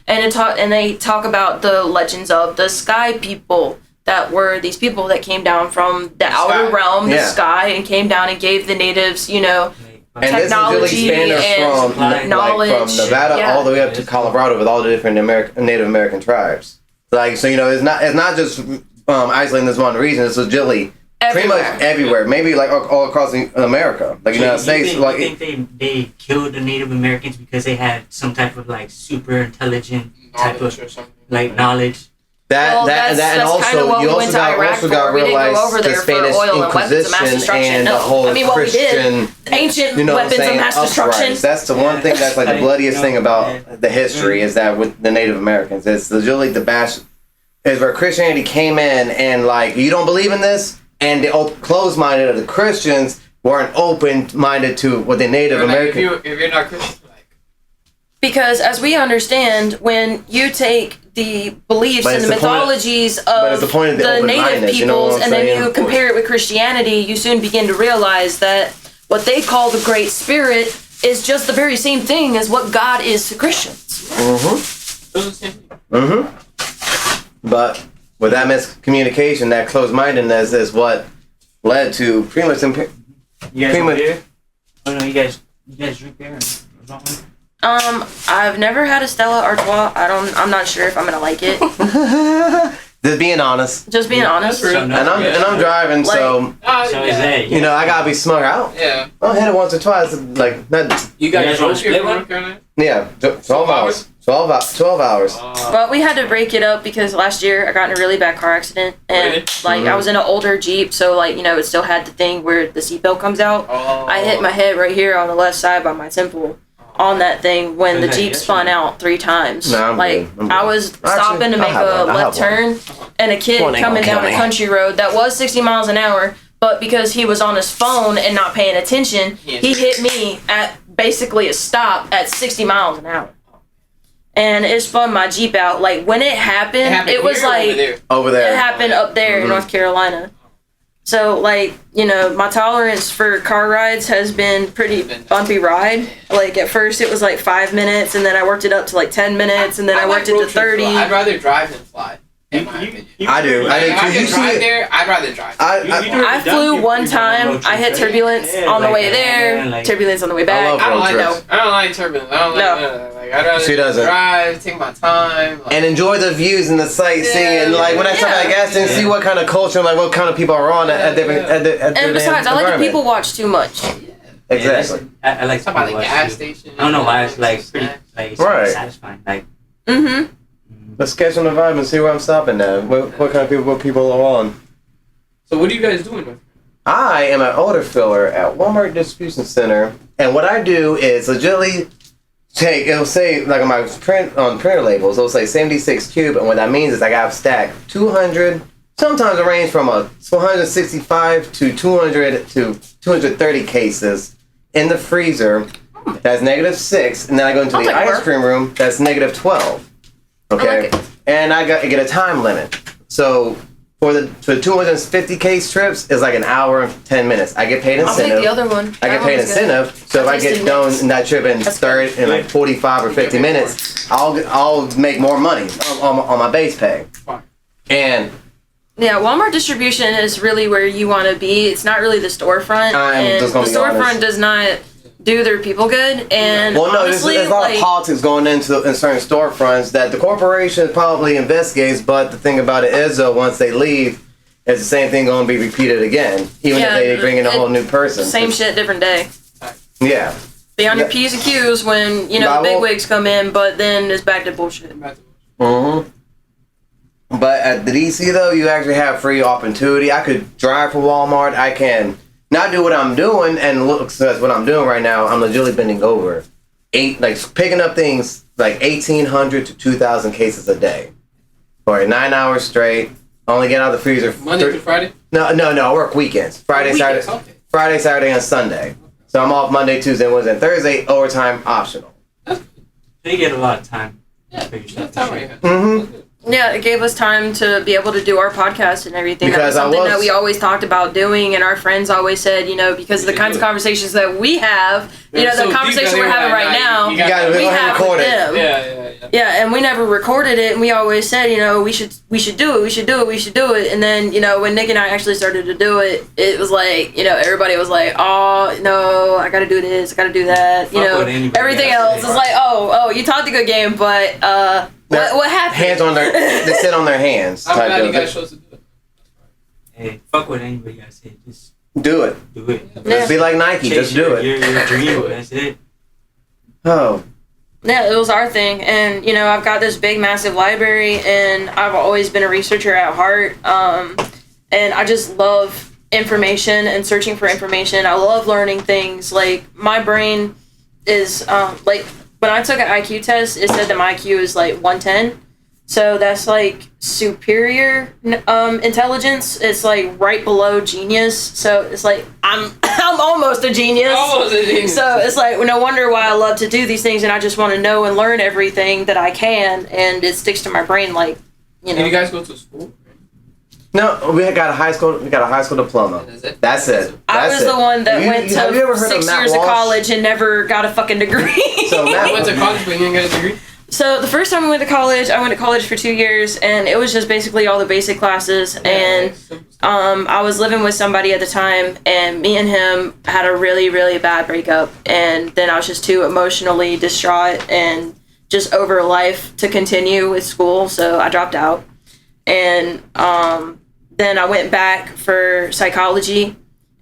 [SPEAKER 5] Yeah.
[SPEAKER 2] And they talk about the legends of the sky people, that were these people that came down from the outer realm, the sky, and came down and gave the natives,
[SPEAKER 1] and
[SPEAKER 2] technology
[SPEAKER 1] this
[SPEAKER 2] and
[SPEAKER 1] from
[SPEAKER 2] knowledge.
[SPEAKER 1] Like from Nevada all the way up to Colorado with all the different Native American tribes. Like, so it's not just isolating this one region. It's legitimately pretty much everywhere. Maybe like all across America, like United States.
[SPEAKER 5] You think they killed the Native Americans because they had some type of like super intelligent type of like knowledge?
[SPEAKER 2] That's
[SPEAKER 1] and also
[SPEAKER 2] you also got realized
[SPEAKER 1] the Spanish Inquisition and the whole Christian,
[SPEAKER 2] ancient weapons of mass destruction.
[SPEAKER 1] That's the one thing that's like the bloodiest thing about the history is that with the Native Americans, it's literally the bash is where Christianity came in and like, you don't believe in this, and the closed-minded of the Christians weren't open-minded to what the Native Americans.
[SPEAKER 3] If you're not Christian.
[SPEAKER 2] Because as we understand, when you take the beliefs and the mythologies of the native peoples and then you compare it with Christianity, you soon begin to realize that what they call the Great Spirit is just the very same thing as what God is to Christians.
[SPEAKER 1] But with that miscommunication, that closed-mindedness is what led to pretty much...
[SPEAKER 5] You guys over here? Oh no, you guys You guys drink beer? What's wrong with it?
[SPEAKER 2] I've never had a Stella Artois. I'm not sure if I'm gonna like it.
[SPEAKER 1] Just being honest.
[SPEAKER 2] Just being honest.
[SPEAKER 5] So
[SPEAKER 1] And I'm driving, so
[SPEAKER 5] So is that
[SPEAKER 1] you know I gotta be smart out.
[SPEAKER 3] Yeah.
[SPEAKER 1] I'll hit it once or twice, like not.
[SPEAKER 3] You guys
[SPEAKER 5] guys
[SPEAKER 3] drove
[SPEAKER 5] wanna
[SPEAKER 3] here
[SPEAKER 5] split
[SPEAKER 3] from
[SPEAKER 5] one?
[SPEAKER 3] North Carolina?
[SPEAKER 1] Yeah, 12 hours. 12 hours.
[SPEAKER 2] But we had to break it up because last year I got in a really bad car accident, and
[SPEAKER 3] Really?
[SPEAKER 2] like I was in an older Jeep, so like it still had the thing where the seatbelt comes out.
[SPEAKER 3] Oh.
[SPEAKER 2] I hit my head right here on the left side by my temple on that thing when the Jeep spun out 3 times.
[SPEAKER 1] Nah, I'm
[SPEAKER 2] like
[SPEAKER 1] good. I'm
[SPEAKER 2] I
[SPEAKER 1] good.
[SPEAKER 2] was
[SPEAKER 1] Actually,
[SPEAKER 2] stopping to
[SPEAKER 1] I
[SPEAKER 2] make
[SPEAKER 1] have
[SPEAKER 2] a
[SPEAKER 1] one. I
[SPEAKER 2] left
[SPEAKER 1] have
[SPEAKER 2] turn, and a kid
[SPEAKER 1] One ain't
[SPEAKER 2] coming
[SPEAKER 1] gonna
[SPEAKER 2] down
[SPEAKER 1] kill
[SPEAKER 2] a
[SPEAKER 1] me.
[SPEAKER 2] country road that was 60 miles an hour, but because he was on his phone and not paying attention, he hit me at basically a stop at 60 miles an hour. And it spun my Jeep out. Like when it happened, it was
[SPEAKER 3] here or
[SPEAKER 2] like
[SPEAKER 3] over there?
[SPEAKER 1] Over there.
[SPEAKER 2] it happened up there in North Carolina. So like my tolerance for car rides has been pretty bumpy ride. Like at first it was like 5 minutes, and then I worked it up to like 10 minutes, and then I
[SPEAKER 3] like
[SPEAKER 2] worked it
[SPEAKER 3] road
[SPEAKER 2] to
[SPEAKER 3] trips,
[SPEAKER 2] 30.
[SPEAKER 3] though. I'd rather drive than fly. In my opinion.
[SPEAKER 1] I do. I do
[SPEAKER 3] If I
[SPEAKER 1] too. You
[SPEAKER 3] can
[SPEAKER 1] see
[SPEAKER 3] drive
[SPEAKER 1] it?
[SPEAKER 3] there, I'd rather drive.
[SPEAKER 2] I flew one time. I hit turbulence on the way there, turbulence on the way back.
[SPEAKER 1] love
[SPEAKER 3] I don't like
[SPEAKER 1] trips.
[SPEAKER 3] that. I don't like turbulence. I don't like
[SPEAKER 2] No.
[SPEAKER 3] none of that. Like I'd rather
[SPEAKER 1] She doesn't.
[SPEAKER 3] drive, take my time. Like,
[SPEAKER 1] And enjoy the views and the sightseeing, and like when I stop at a gas station, see what kind of culture, like what kind of people are on at different.
[SPEAKER 2] And besides, I like to people watch too much.
[SPEAKER 1] Exactly.
[SPEAKER 5] I like
[SPEAKER 3] talk about
[SPEAKER 5] to
[SPEAKER 3] the
[SPEAKER 5] watch
[SPEAKER 3] gas
[SPEAKER 5] too.
[SPEAKER 3] station.
[SPEAKER 5] I don't know why it's like pretty, like it's
[SPEAKER 1] Right.
[SPEAKER 5] satisfying. Like
[SPEAKER 2] Mm-hmm.
[SPEAKER 1] Let's catch on the vibe and see where I'm stopping now. What kind of people? What people are on?
[SPEAKER 3] So what are you guys doing? With?
[SPEAKER 1] I am an odor filler at Walmart Distribution Center, and what I do is legitimately it'll say, like on my printer labels, it'll say 76 cube, and what that means is I got stacked 200, sometimes it range from 165 to 200 to 230 cases in the freezer. That's -6, and then I go into
[SPEAKER 2] I'll
[SPEAKER 1] the
[SPEAKER 2] take
[SPEAKER 1] ice
[SPEAKER 2] work.
[SPEAKER 1] cream room, that's -12. Okay?
[SPEAKER 2] like it.
[SPEAKER 1] And I get a time limit. So for the 250 case trips is like an hour and 10 minutes. I get paid
[SPEAKER 2] I'll take
[SPEAKER 1] incentive.
[SPEAKER 2] the other one.
[SPEAKER 1] I
[SPEAKER 2] That
[SPEAKER 1] get
[SPEAKER 2] one
[SPEAKER 1] paid
[SPEAKER 2] was good.
[SPEAKER 1] incentive. So if I
[SPEAKER 2] tasted
[SPEAKER 1] get done
[SPEAKER 2] mixed.
[SPEAKER 1] in that trip in
[SPEAKER 2] That's
[SPEAKER 1] 30 in like 45 or 50 minutes, I'll make more money on my base pay. And
[SPEAKER 2] Yeah, Walmart distribution is really where you want to be. It's not really the storefront,
[SPEAKER 1] I'm
[SPEAKER 2] and
[SPEAKER 1] just
[SPEAKER 2] the
[SPEAKER 1] gonna be
[SPEAKER 2] storefront
[SPEAKER 1] honest.
[SPEAKER 2] does not do their people good. And
[SPEAKER 1] well, no,
[SPEAKER 2] honestly,
[SPEAKER 1] there's a lot
[SPEAKER 2] like,
[SPEAKER 1] of politics going into in certain storefronts that the corporation probably investigates. But the thing about it is, though, once they leave, it's the same thing going to be repeated again, even if they bring in a whole new person.
[SPEAKER 2] same shit, different day.
[SPEAKER 1] Yeah.
[SPEAKER 2] Be on your
[SPEAKER 1] Yeah.
[SPEAKER 2] P's and Q's when
[SPEAKER 1] But I
[SPEAKER 2] the big
[SPEAKER 1] won't-
[SPEAKER 2] wigs come in, but then it's back to bullshit.
[SPEAKER 1] Mm-hmm. But at the DC though, you actually have free opportunity. I could drive for Walmart. I can not do what I'm doing, and look, so that's what I'm doing right now. I'm legitimately bending over, picking up things like 1,800 to 2,000 cases a day for 9 hours straight. Only get out of the freezer.
[SPEAKER 3] Monday through Friday?
[SPEAKER 1] No. I work weekends. Friday,
[SPEAKER 3] Weekends,
[SPEAKER 1] Saturday,
[SPEAKER 3] okay.
[SPEAKER 1] Friday, Saturday, and Sunday. So I'm off Monday, Tuesday, Wednesday, and Thursday. Overtime optional.
[SPEAKER 5] so you get a lot of time
[SPEAKER 3] Yeah,
[SPEAKER 5] for yourself.
[SPEAKER 3] that's how I am.
[SPEAKER 1] Mm-hmm.
[SPEAKER 2] Yeah, it gave us time to be able to do our podcast and everything.
[SPEAKER 1] Because
[SPEAKER 2] that was something
[SPEAKER 1] I was-
[SPEAKER 2] that we always talked about doing, and our friends always said, because of the kinds of conversations that we have,
[SPEAKER 3] They're
[SPEAKER 2] the
[SPEAKER 3] so deep
[SPEAKER 2] conversation
[SPEAKER 3] that
[SPEAKER 2] we're
[SPEAKER 3] they
[SPEAKER 2] having
[SPEAKER 3] were
[SPEAKER 2] right
[SPEAKER 3] like,
[SPEAKER 2] now,
[SPEAKER 3] you
[SPEAKER 1] You got
[SPEAKER 2] we
[SPEAKER 1] to
[SPEAKER 2] have
[SPEAKER 1] record
[SPEAKER 2] with
[SPEAKER 1] it.
[SPEAKER 2] them.
[SPEAKER 3] Yeah.
[SPEAKER 2] Yeah, and we never recorded it, and we always said, we should do it. And then, when Nick and I actually started to do it, it was like, everybody was like, oh, no, I gotta do this, I gotta do that.
[SPEAKER 5] Fuck what anybody
[SPEAKER 2] Everything
[SPEAKER 5] else
[SPEAKER 2] else
[SPEAKER 5] says.
[SPEAKER 2] is like, oh, you talked a good game, but what happened?
[SPEAKER 1] Hands on they sit on their hands.
[SPEAKER 3] I'm
[SPEAKER 1] type
[SPEAKER 3] glad
[SPEAKER 1] deal.
[SPEAKER 3] you guys chose to do it.
[SPEAKER 5] Hey, fuck what anybody else say. Just
[SPEAKER 1] Do it.
[SPEAKER 5] do it.
[SPEAKER 1] Just be like Nike.
[SPEAKER 5] Chase
[SPEAKER 1] Just do it.
[SPEAKER 5] Your dream. That's it.
[SPEAKER 1] Oh.
[SPEAKER 2] Yeah, it was our thing, and I've got this big, massive library, and I've always been a researcher at heart, and I just love information and searching for information. I love learning things. Like my brain is when I took an IQ test, it said that my IQ is like 110, so that's like superior intelligence. It's like right below genius, so it's like I'm almost a genius.
[SPEAKER 3] Almost a genius.
[SPEAKER 2] So it's like no wonder why I love to do these things, and I just want to know and learn everything that I can, and it sticks to my brain like
[SPEAKER 3] Did you guys go to school?
[SPEAKER 1] No, we got a high school diploma.
[SPEAKER 3] That's it?
[SPEAKER 1] That's it.
[SPEAKER 2] I was the one that went
[SPEAKER 1] have you ever
[SPEAKER 2] to
[SPEAKER 1] heard
[SPEAKER 2] 6
[SPEAKER 1] of Matt
[SPEAKER 2] years of
[SPEAKER 1] Walsh?
[SPEAKER 2] college and never got a fucking degree.
[SPEAKER 1] So
[SPEAKER 3] I
[SPEAKER 1] Matt
[SPEAKER 3] went to college, but you didn't get a degree?
[SPEAKER 2] So the first time I went to college for 2 years, and it was just basically all the basic classes, and I was living with somebody at the time, and me and him had a really, really bad breakup. And then I was just too emotionally distraught and just over life to continue with school, so I dropped out. And then I went back for psychology,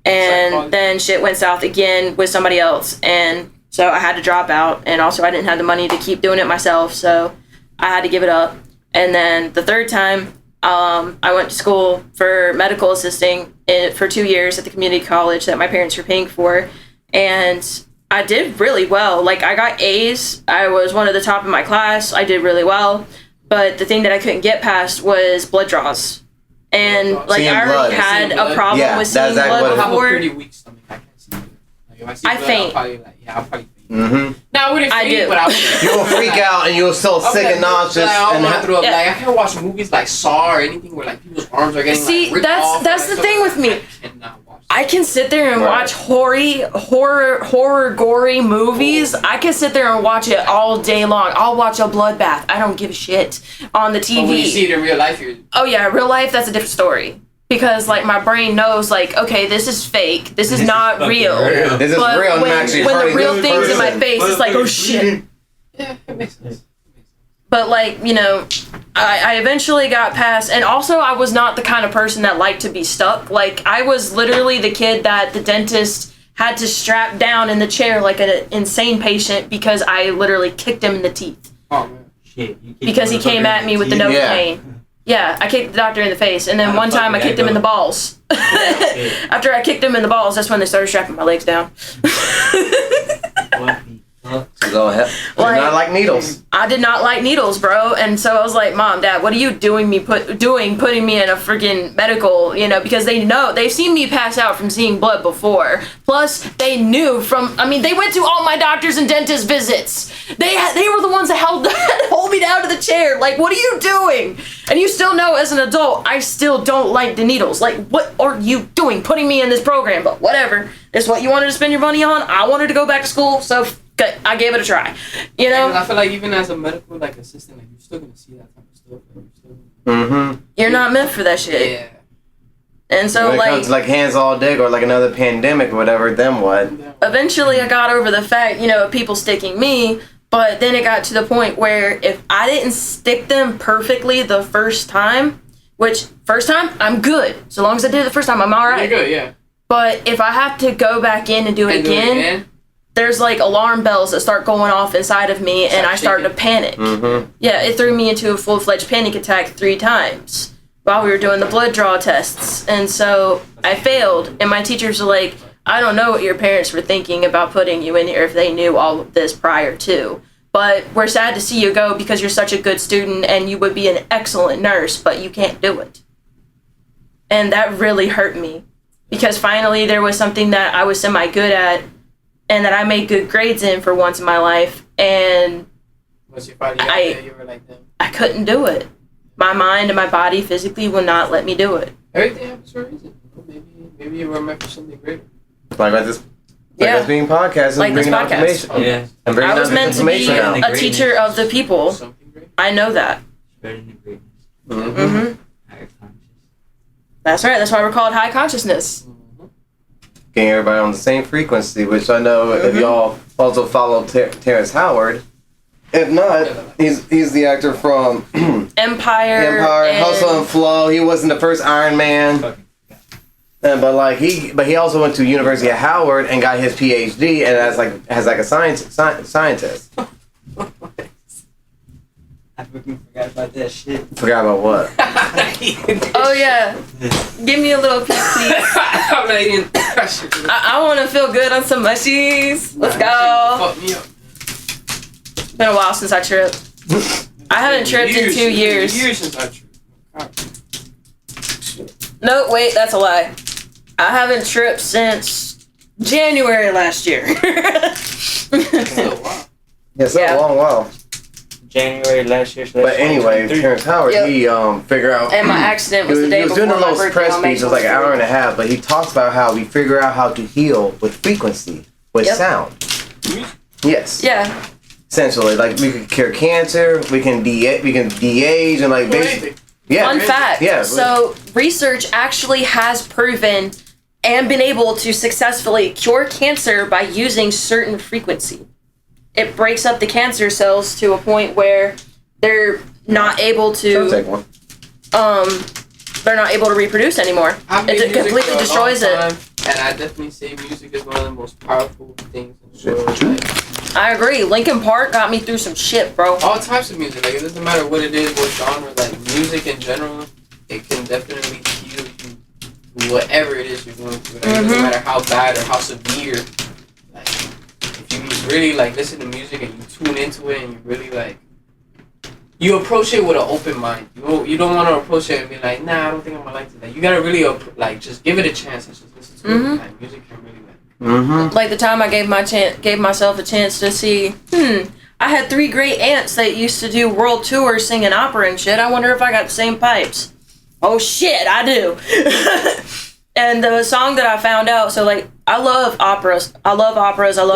[SPEAKER 2] and then shit went south again with somebody else. And so I had to drop out, and also I didn't have the money to keep doing it myself, so I had to give it up. And then the third time, I went to school for medical assisting for 2 years at the community college that my parents were paying for. And I did really well. Like, I got A's. I was one of the top in my class. I did really well. But the thing that I couldn't get past was blood draws. And, like,
[SPEAKER 1] Seeing
[SPEAKER 2] I already had a problem with seeing blood before.
[SPEAKER 3] I have a pretty weak stomach. I can't see it. Like, if I see
[SPEAKER 2] I
[SPEAKER 3] blood,
[SPEAKER 2] faint.
[SPEAKER 3] I'll probably faint.
[SPEAKER 1] Mm-hmm.
[SPEAKER 3] No, I wouldn't faint,
[SPEAKER 2] do.
[SPEAKER 3] but I would.
[SPEAKER 1] You will freak out and you'll so sick and nauseous.
[SPEAKER 3] Like, I
[SPEAKER 1] and
[SPEAKER 3] want to throw up.
[SPEAKER 2] Yeah.
[SPEAKER 3] Like, I can't watch movies like Saw or anything where like people's arms are getting
[SPEAKER 2] See,
[SPEAKER 3] like ripped off.
[SPEAKER 2] that's the thing with me.
[SPEAKER 3] I cannot watch.
[SPEAKER 2] I can sit there and watch horror, gory movies. I can sit there and watch it all day long. I'll watch a bloodbath. I don't give a shit on the TV.
[SPEAKER 3] But when you see it in real life, you're.
[SPEAKER 2] Oh yeah, real life, that's a different story. Because like my brain knows like, okay, this is fake. This is not real.
[SPEAKER 1] This is
[SPEAKER 2] But
[SPEAKER 1] real. And
[SPEAKER 2] when,
[SPEAKER 1] actually
[SPEAKER 2] when the
[SPEAKER 1] hurting
[SPEAKER 2] real
[SPEAKER 1] this
[SPEAKER 2] thing's in my
[SPEAKER 1] person.
[SPEAKER 2] face, it's like, oh shit.
[SPEAKER 3] Yeah, it makes sense.
[SPEAKER 2] But like, you know, I eventually got past, and also I was not the kind of person that liked to be stuck. Like, I was literally the kid that the dentist had to strap down in the chair like an insane patient because I literally kicked him in the teeth.
[SPEAKER 3] Oh man.
[SPEAKER 5] Shit.
[SPEAKER 2] Because he came at me with the Novocaine. Yeah, I kicked the doctor in the face, and then one time I kicked him in the balls. After I kicked him in the balls, that's when they started strapping my legs down.
[SPEAKER 1] Go ahead.
[SPEAKER 2] Like,
[SPEAKER 1] Not like needles.
[SPEAKER 2] I did not like needles, bro, and so I was like, Mom, Dad, what are you putting me in a freaking medical, you know, because they've seen me pass out from seeing blood before. Plus, they knew they went to all my doctors and dentist visits. They were the ones that hold me down to the chair. Like, what are you doing? And you still know as an adult, I still don't like the needles. Like, what are you doing putting me in this program? But whatever. It's what you wanted to spend your money on. I wanted to go back to school, so I gave it a try. You know?
[SPEAKER 3] I feel like even as a medical like assistant, like you're still gonna see that type of stuff. Like,
[SPEAKER 2] You're not meant for that shit.
[SPEAKER 3] Yeah.
[SPEAKER 2] And so
[SPEAKER 1] when it comes to like hands all dig or like another pandemic or whatever, then what?
[SPEAKER 2] Eventually I got over the fact, you know, of people sticking me, but then it got to the point where if I didn't stick them perfectly the first time, I'm good. So long as I did it the first time, I'm alright.
[SPEAKER 3] You're good, yeah.
[SPEAKER 2] But if I have to go back in and do it again, there's like alarm bells that start going off inside of me and I start to panic.
[SPEAKER 1] Mm-hmm.
[SPEAKER 2] Yeah, it threw me into a full-fledged panic attack 3 times while we were doing the blood draw tests. And so I failed, and my teachers were like, I don't know what your parents were thinking about putting you in here if they knew all of this prior to. But we're sad to see you go because you're such a good student and you would be an excellent nurse, but you can't do it. And that really hurt me because finally there was something that I was semi-good at and that I made good grades in for once in my life, and
[SPEAKER 3] once you finally got there, you were like them.
[SPEAKER 2] I couldn't do it. My mind and my body physically will not let me do it.
[SPEAKER 3] Everything happens for a reason. Maybe you were meant for something greater.
[SPEAKER 1] Like this being podcast and bringing out information.
[SPEAKER 5] Yeah.
[SPEAKER 1] And
[SPEAKER 2] I was meant to be a teacher of the people. I know that. Mm-hmm. That's right. That's why we're called Heye Consciousness.
[SPEAKER 1] Getting everybody on the same frequency, which I know if y'all also follow Terrence Howard. If not, he's the actor from
[SPEAKER 2] Empire,
[SPEAKER 1] Hustle and Flow. He wasn't the first Iron Man. But he also went to University of Howard and got his PhD and has a scientist.
[SPEAKER 5] I freaking forgot about that shit.
[SPEAKER 1] Forgot about what?
[SPEAKER 2] Oh yeah, give me a little piece, please.
[SPEAKER 3] I'm not eating.
[SPEAKER 2] I want to feel good on some mushies. Let's go.
[SPEAKER 3] Fuck me up.
[SPEAKER 2] It's been a while since I tripped. I haven't tripped in 2 years.
[SPEAKER 3] Years since I tripped.
[SPEAKER 2] No, wait, that's a lie. I haven't tripped since January last year.
[SPEAKER 3] It's still a while.
[SPEAKER 1] It's a long while.
[SPEAKER 5] January last year.
[SPEAKER 1] But anyway, Terrence Howard, he figured out.
[SPEAKER 2] And my accident was the day before my birthday.
[SPEAKER 1] He was doing a little press speech. It was like an hour and a half, but he talks about how we figure out how to heal with frequency, with sound. Yes.
[SPEAKER 2] Yeah.
[SPEAKER 1] Essentially, like we can cure cancer, we can de-age, and like basically, Yeah.
[SPEAKER 2] Fun fact.
[SPEAKER 1] Yeah.
[SPEAKER 2] So research actually has proven and been able to successfully cure cancer by using certain frequency. It breaks up the cancer cells to a point where they're not able
[SPEAKER 1] I'll
[SPEAKER 2] to
[SPEAKER 1] take one.
[SPEAKER 2] they're not able to reproduce anymore.
[SPEAKER 3] I've made
[SPEAKER 2] It
[SPEAKER 3] music
[SPEAKER 2] completely
[SPEAKER 3] for a
[SPEAKER 2] destroys
[SPEAKER 3] long
[SPEAKER 2] it.
[SPEAKER 3] time, and I definitely say music is one of the most powerful things in the world. Like,
[SPEAKER 2] I agree. Linkin Park got me through some shit, bro.
[SPEAKER 3] all types of music, like it doesn't matter what it is, what genre, like music in general, it can definitely heal you through whatever it is you're going through. Like, it doesn't matter how bad or how severe. Like, if you really like listen to music and you tune into it and you really like, you approach it with an open mind. You don't want to approach it and be like, nah, I don't think I'm gonna like this. Like, you gotta really like just give it a chance and just listen to it. Like, music can really like.
[SPEAKER 2] Like the time I gave myself a chance to see, I had 3 great aunts that used to do world tours singing opera and shit. I wonder if I got the same pipes. Oh shit, I do. And the song that I found out, so like, I love operas. I love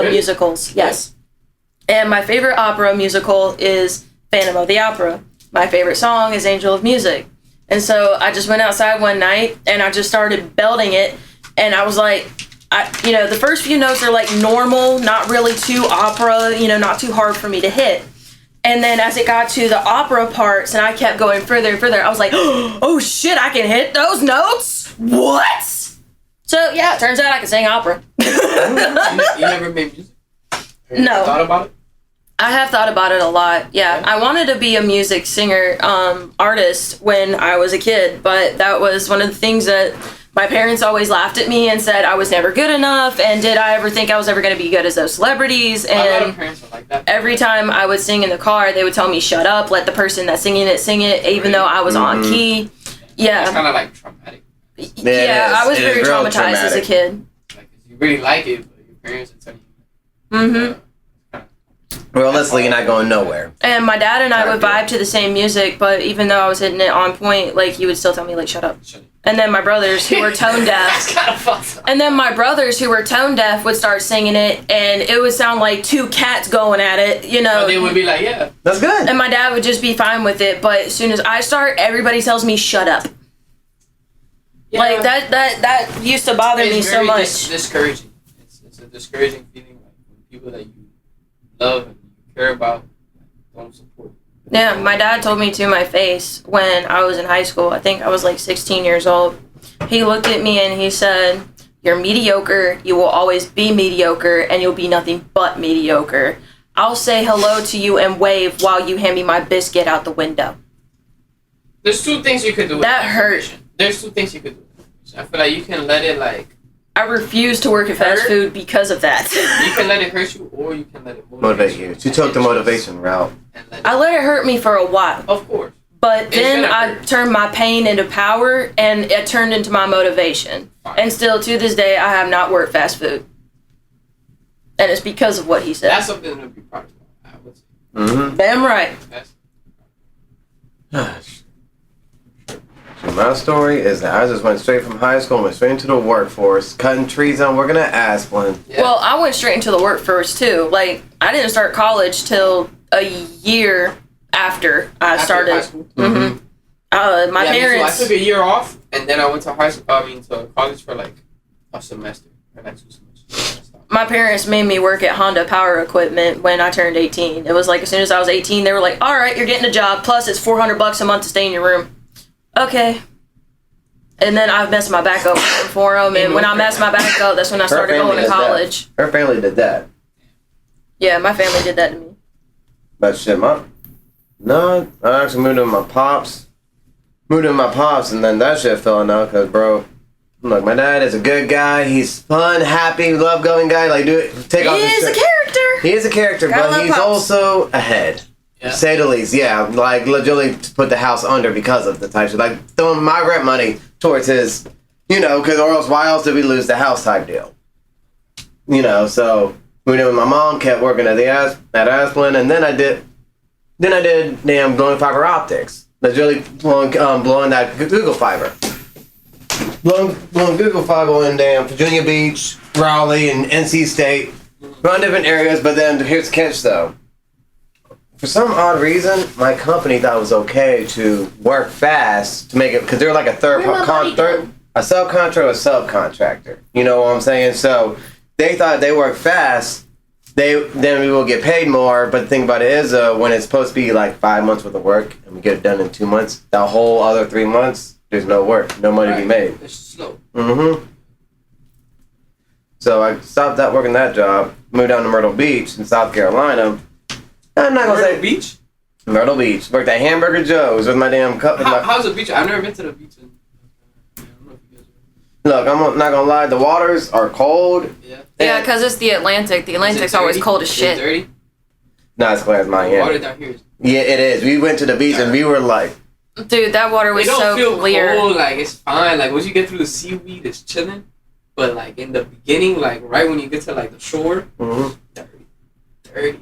[SPEAKER 3] Really?
[SPEAKER 2] musicals. Yes. And my favorite opera musical is Phantom of the Opera. My favorite song is Angel of Music. And so I just went outside one night and I just started belting it. And I was like, the first few notes are like normal, not really too opera, not too hard for me to hit. And then as it got to the opera parts and I kept going further and further, I was like, oh shit, I can hit those notes? What? So yeah, it turns out I can sing opera.
[SPEAKER 3] You never made music? Or
[SPEAKER 2] No.
[SPEAKER 3] Thought about it?
[SPEAKER 2] I have thought about it a lot. Yeah, I wanted to be a music singer, artist when I was a kid, but that was one of the things that my parents always laughed at me and said I was never good enough, and did I ever think I was ever going to be good as those celebrities?
[SPEAKER 3] A lot of
[SPEAKER 2] And
[SPEAKER 3] parents are like that.
[SPEAKER 2] every time I would sing in the car, they would tell me, shut up, let the person that's singing it sing it, even though I was on key.
[SPEAKER 3] It's
[SPEAKER 2] Yeah.
[SPEAKER 3] kind of like traumatic.
[SPEAKER 2] Yeah, I was
[SPEAKER 1] It is
[SPEAKER 2] very
[SPEAKER 1] real
[SPEAKER 2] traumatized as a
[SPEAKER 1] traumatic.
[SPEAKER 2] kid.
[SPEAKER 3] Like, 'cause you really like it, but your parents are telling you.
[SPEAKER 2] Mm-hmm.
[SPEAKER 1] Realistically, you're not going nowhere.
[SPEAKER 2] And my dad and I would
[SPEAKER 1] Sorry,
[SPEAKER 2] vibe to the same music, but even though I was hitting it on point, like, he would still tell me, like, shut up.
[SPEAKER 3] Shut it.
[SPEAKER 2] And then my brothers, who were tone deaf,
[SPEAKER 3] That's kind of fucked up.
[SPEAKER 2] and then my brothers, who were tone deaf, would start singing it, and it would sound like 2 cats going at it,
[SPEAKER 3] But they would be like, yeah.
[SPEAKER 1] That's good.
[SPEAKER 2] And my dad would just be fine with it, but as soon as I start, everybody tells me, shut up.
[SPEAKER 3] Yeah.
[SPEAKER 2] Like, that used to bother me so
[SPEAKER 3] very
[SPEAKER 2] much.
[SPEAKER 3] discouraging. It's a discouraging feeling, like when people that you love and you care about don't support you.
[SPEAKER 2] Yeah, my dad told me to my face when I was in high school. I think I was like 16 years old. He looked at me and he said, you're mediocre, you will always be mediocre, and you'll be nothing but mediocre. I'll say hello to you and wave while you hand me my biscuit out the window.
[SPEAKER 3] There's 2 things you could do. with
[SPEAKER 2] That hurt.
[SPEAKER 3] information. There's 2 things you could do. I feel like you can let it like,
[SPEAKER 2] I refuse to work at fast
[SPEAKER 3] Hurt?
[SPEAKER 2] food because of that.
[SPEAKER 3] you can let it hurt you, or you can let it
[SPEAKER 1] Motivate you. She took the motivation route.
[SPEAKER 3] And let it,
[SPEAKER 2] I let it hurt me for a while.
[SPEAKER 3] of course.
[SPEAKER 2] But
[SPEAKER 3] It's
[SPEAKER 2] then
[SPEAKER 3] gonna
[SPEAKER 2] I
[SPEAKER 3] hurt.
[SPEAKER 2] turned my pain into power, and it turned into my motivation.
[SPEAKER 3] Fine.
[SPEAKER 2] And still, to this day, I have not worked fast food. And it's because of what he said.
[SPEAKER 3] That's something to be proud of. I would say.
[SPEAKER 1] Mm-hmm.
[SPEAKER 2] Damn right.
[SPEAKER 3] That's
[SPEAKER 1] So my story is that I just went straight from high school, went straight into the workforce, cutting trees and working at Asplin.
[SPEAKER 3] yeah.
[SPEAKER 2] Well, I went straight into the workforce, too. Like, I didn't start college till a year after I
[SPEAKER 3] After
[SPEAKER 2] started.
[SPEAKER 3] high school.
[SPEAKER 2] Mm-hmm. My
[SPEAKER 3] Yeah, me too.
[SPEAKER 2] parents...
[SPEAKER 3] I took a year off, and then I went to to college for like a semester or like 2 semesters.
[SPEAKER 2] My parents made me work at Honda Power Equipment when I turned 18. It was like, as soon as I was 18, they were like, all right, you're getting a job, plus it's $400 a month to stay in your room. Okay. And then I messed my back up for them, and when I messed my back up, that's when I started
[SPEAKER 1] family
[SPEAKER 2] going to
[SPEAKER 1] does that.
[SPEAKER 2] college.
[SPEAKER 1] Her family did that.
[SPEAKER 2] Yeah, my family did that to me.
[SPEAKER 1] But shit, I actually moved in with my pops. And then that shit fell out because, bro, look, my dad is a good guy. He's fun, happy, love-going guy. Like, take
[SPEAKER 2] He
[SPEAKER 1] off his
[SPEAKER 2] is a
[SPEAKER 1] shirt.
[SPEAKER 2] character.
[SPEAKER 1] He is a character,
[SPEAKER 2] Gotta
[SPEAKER 1] but
[SPEAKER 2] love
[SPEAKER 1] he's
[SPEAKER 2] Pops.
[SPEAKER 1] also ahead.
[SPEAKER 3] Yeah.
[SPEAKER 1] To say the least, yeah. Like, literally put the house under because of the type shit. Like, throwing my rent money towards his, because or else why else did we lose the house type deal? So we knew my mom kept working at Asplin, and then I did damn blowing fiber optics. That's really blowing that Google fiber. Blowing Google fiber in damn Virginia Beach, Raleigh, and NC State. Run different areas, but then here's the catch though. for some odd reason, my company thought it was okay to work fast to make it, because they're like a a subcontractor or a subcontractor. You know what I'm saying? So they thought they work fast, then we will get paid more. But the thing about it is, when it's supposed to be like 5 months worth of work and we get it done in 2 months, the whole other 3 months, there's no work, no money to be made.
[SPEAKER 3] It's slow.
[SPEAKER 1] So I stopped working that job, moved down to Myrtle Beach in South Carolina. I'm not gonna say
[SPEAKER 3] Beach.
[SPEAKER 1] Myrtle Beach. Worked at Hamburger Joe's with my damn cup.
[SPEAKER 3] How's the beach? I've never been to the beach. I don't know if you guys
[SPEAKER 1] Look, I'm not gonna lie. The waters are cold.
[SPEAKER 2] Yeah, because it's the Atlantic. The Atlantic's always cold as shit.
[SPEAKER 3] Dirty?
[SPEAKER 1] Not as cold as Miami.
[SPEAKER 3] Water down here is.
[SPEAKER 1] Yeah, it is. We went to the beach and we were like,
[SPEAKER 2] dude, that water was so clear.
[SPEAKER 3] Cold, like it's fine. Like once you get through the seaweed, it's chilling. But like in the beginning, like right when you get to like the shore, dirty.